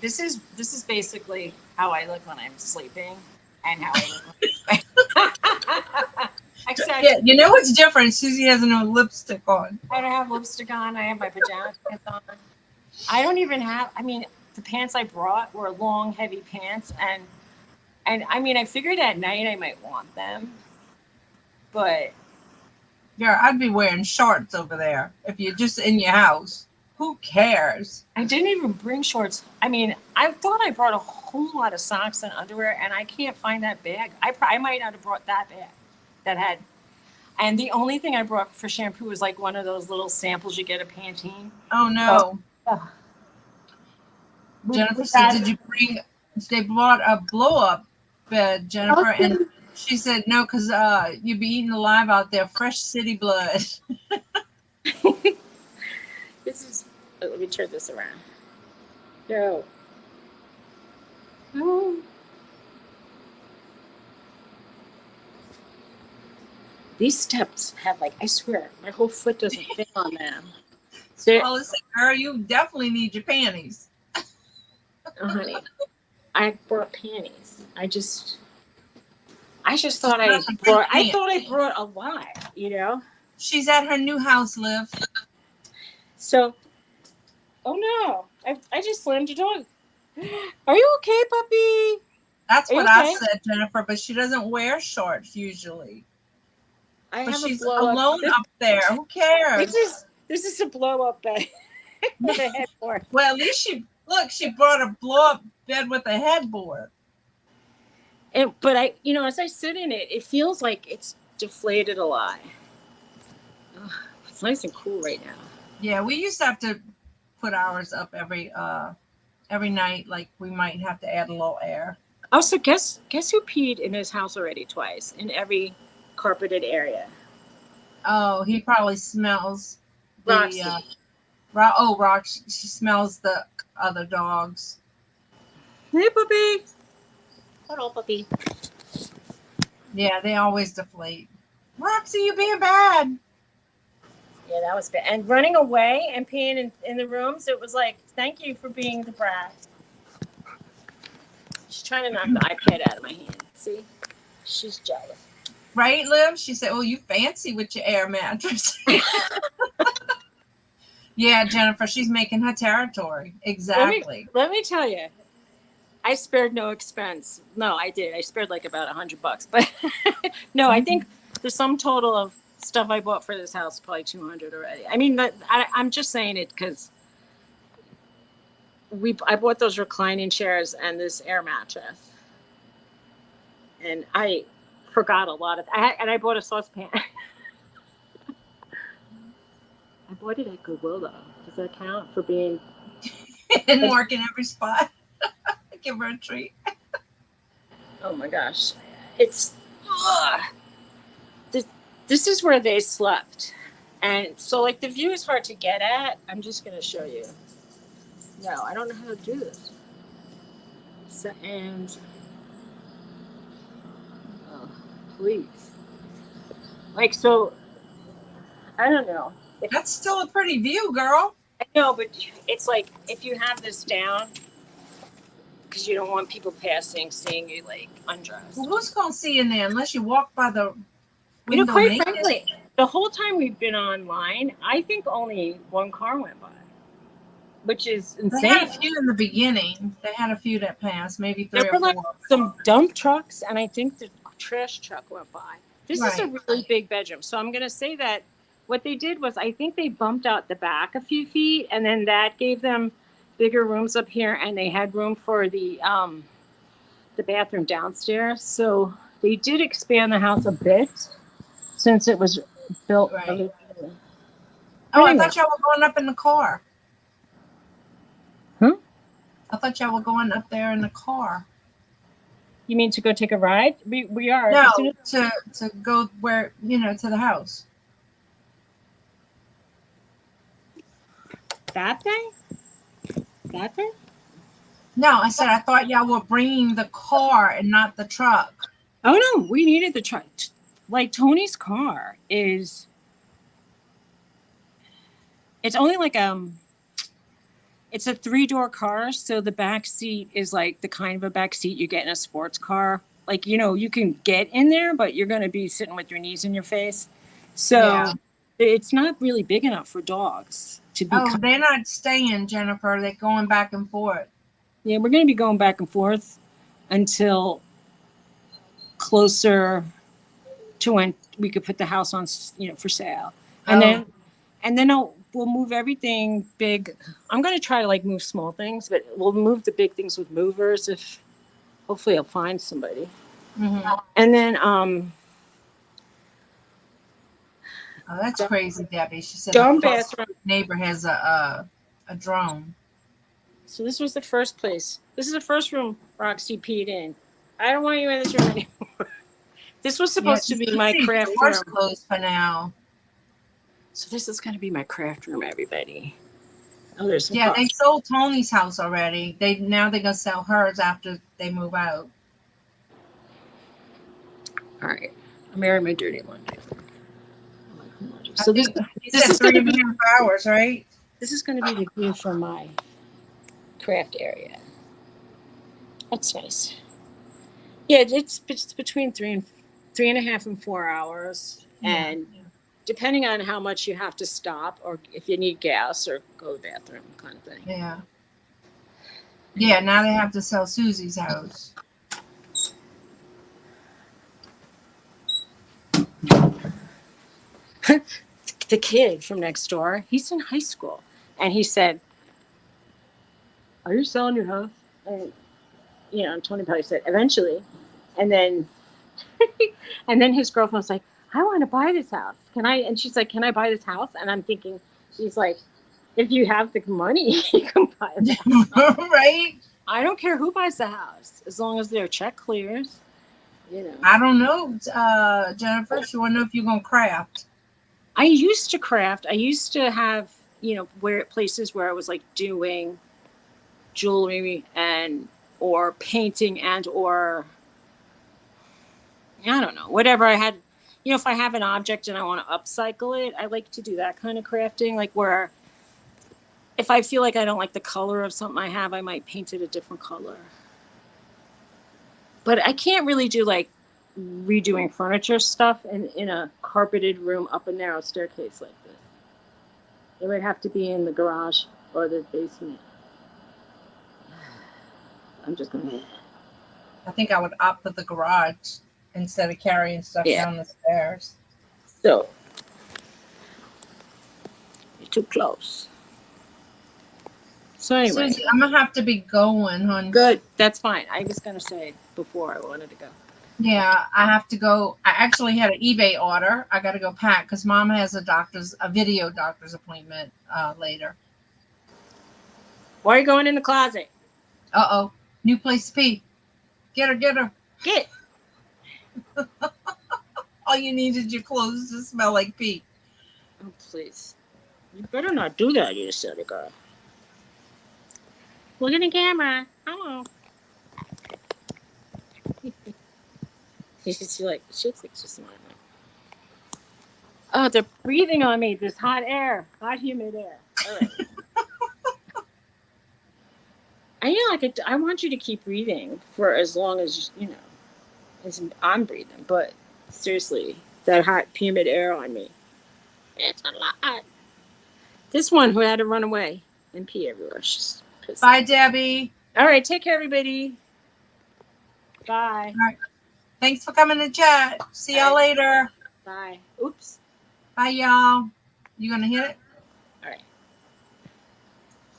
This is basically how I look when I'm sleeping, and how I look when Except, yeah, you know what's different? Suzy has no lipstick on. I don't have lipstick on. I have my pajama pants on. I don't even have. I mean, the pants I brought were long, heavy pants, and I mean, I figured at night I might want them, but yeah, I'd be wearing shorts over there if you're just in your house. Who cares? I didn't even bring shorts. I mean, I thought I brought a whole lot of socks and underwear, and I can't find that bag. I might not have brought that bag that had. And the only thing I brought for shampoo was like one of those little samples you get at Pantene. Oh no. Jennifer said, that, did you bring, they bought a blow-up bed, Jennifer, and she said, no, because you'd be eating alive out there, fresh city blood. This is, let me turn this around. No. Oh. These steps have, like, I swear, my whole foot doesn't fit on them. Well, listen, girl, you definitely need your panties. Oh, honey, I brought panties. I just thought I brought a lot, you know? She's at her new house, Liv. So, oh no, I just slammed your door. Are you okay, puppy? That's what I said, Jennifer, but she doesn't wear shorts usually. But she's alone up there. Who cares? This is a blow up bed with a headboard. Well, at least she brought a blow up bed with a headboard. But as I sit in it, it feels like it's deflated a lot. It's nice and cool right now. Yeah, we used to have to put ours up every night. Like we might have to add a little air. Also, guess who peed in his house already twice in every carpeted area? Oh, he probably smells Roxy. Roxy. She smells the other dogs. Hey, puppy. Hello, puppy. Yeah, they always deflate. Roxy, you being bad. Yeah, that was bad. And running away and peeing in the rooms, it was like, thank you for being the brat. She's trying to knock the iPad out of my hand. See? She's jealous. Right, Liv? She said, "Oh, you fancy with your air mattress." Yeah, Jennifer, she's making her territory. Exactly. Let me tell you, I spared no expense. No, I did. I spared like about $100, but no, I think the sum total of stuff I bought for this house is probably 200 already. I mean, I'm just saying it because I bought those reclining chairs and this air mattress, and I forgot a lot of. And I bought a saucepan. I bought it at Goodwill though. Does that count for being? And work in every spot. Give her a treat. Oh my gosh, it's. This is where they slept, and so like the view is hard to get at. I'm just gonna show you. No, I don't know how to do this. So, and oh, please, like so. I don't know. That's still a pretty view, girl. I know, but it's like if you have this down, because you don't want people passing, seeing you like undressed. Well, who's gonna see in there unless you walk by the You know, window? quite naked? frankly, the whole time we've been online, I think only one car went by, which is They had a insane. few in the beginning. They had a few that passed, maybe 3 There or were like 4. some dump trucks, and I think the trash truck went by. This is a Right. really big bedroom, so I'm going to say that what they did was I think they bumped out the back a few feet, and then that gave them bigger rooms up here, and they had room for the bathroom downstairs. So they did expand the house a bit since it was built. Right. originally. Oh, I Anyway. thought y'all were going up in the car. Huh? I thought y'all were going up there in the car. You mean to go take a ride? We are. No, As soon as- to go where, to the house. that thing? That thing? No, I said I thought y'all were bringing the car and not the truck. Oh no, we needed the truck. Like Tony's car is. It's only like it's a 3-door car, so the back seat is like the kind of a back seat you get in a sports car. Like you can get in there, but you're going to be sitting with your knees in your face. So Yeah. it's not really big enough for dogs to be. Oh, they're not staying, Jennifer. They're going back and forth. Yeah, we're going to be going back and forth until closer to when we could put the house on, for sale. And Oh. then we'll move everything big. I'm going to try to like move small things, but we'll move the big things with movers if hopefully I'll find somebody. Mhm. And then Oh, that's crazy, Debbie. She said dorm the close bathroom. neighbor has a drone. So this was the first place. This is the first room Roxy peed in. I don't want you in this room anymore. This was supposed to be my craft The door's room. closed for now. So this is going to be my craft room, everybody. Oh, there's some Yeah, they cops. sold Tony's house already. Now they're gonna sell hers after they move out. All right. I'm airing my dirty laundry. I So this think you this said is gonna 3.5 hours, right? is going to be the view from my craft area. That's nice. Yeah, it's between 3.5 and 4 hours, and depending on how much you have to stop, or if you need gas or go to the bathroom, kind of thing. Yeah. Yeah, now they have to sell Suzy's house. The kid from next door, he's in high school, and he said, "Are you selling your house?" And Tony probably said, "Eventually," and then and then his girlfriend was like, "I want to buy this house. Can I?" And she's like, "Can I buy this house?" And I'm thinking, she's like, "If you have the money, you can buy it." Right? I don't care who buys the house, as long as their check clears. I don't know, Jennifer. She want to know if you're gonna craft. I used to craft. I used to have, places where I was like doing jewelry or painting or I don't know, whatever I had. if I have an object and I want to upcycle it, I like to do that kind of crafting, like where if I feel like I don't like the color of something I have, I might paint it a different color. But I can't really do like redoing furniture stuff in a carpeted room up a narrow staircase like this. It would have to be in the garage or the basement. I'm just going to. I think I would opt for the garage instead of carrying stuff down the stairs. So, you're too close. So anyway. Suzy, I'm gonna have to be going, hon. Good. That's fine. I was going to say before I wanted to go. Yeah, I have to go. I actually had an eBay order. I got to go pack because Mom has a video doctor's appointment later. Why are you going in the closet? Uh-oh. New place to pee. Get her. Get. All you need is your clothes to smell like pee. Oh, please. You better not do that, you silly girl. Look at the camera. Hello. She's like, she looks like she's smiling. Oh, they're breathing on me. There's hot air. Hot, humid air. All right. I want you to keep breathing for as long as, as I'm breathing. But seriously, that hot, humid air on me. It's a lot. This one who had to run away and pee everywhere. She's pissed. Bye, Debbie. All right, take care, everybody. Bye. All right. Thanks for coming to chat. See y'all later. Bye. Oops. Bye, y'all. You gonna hit it?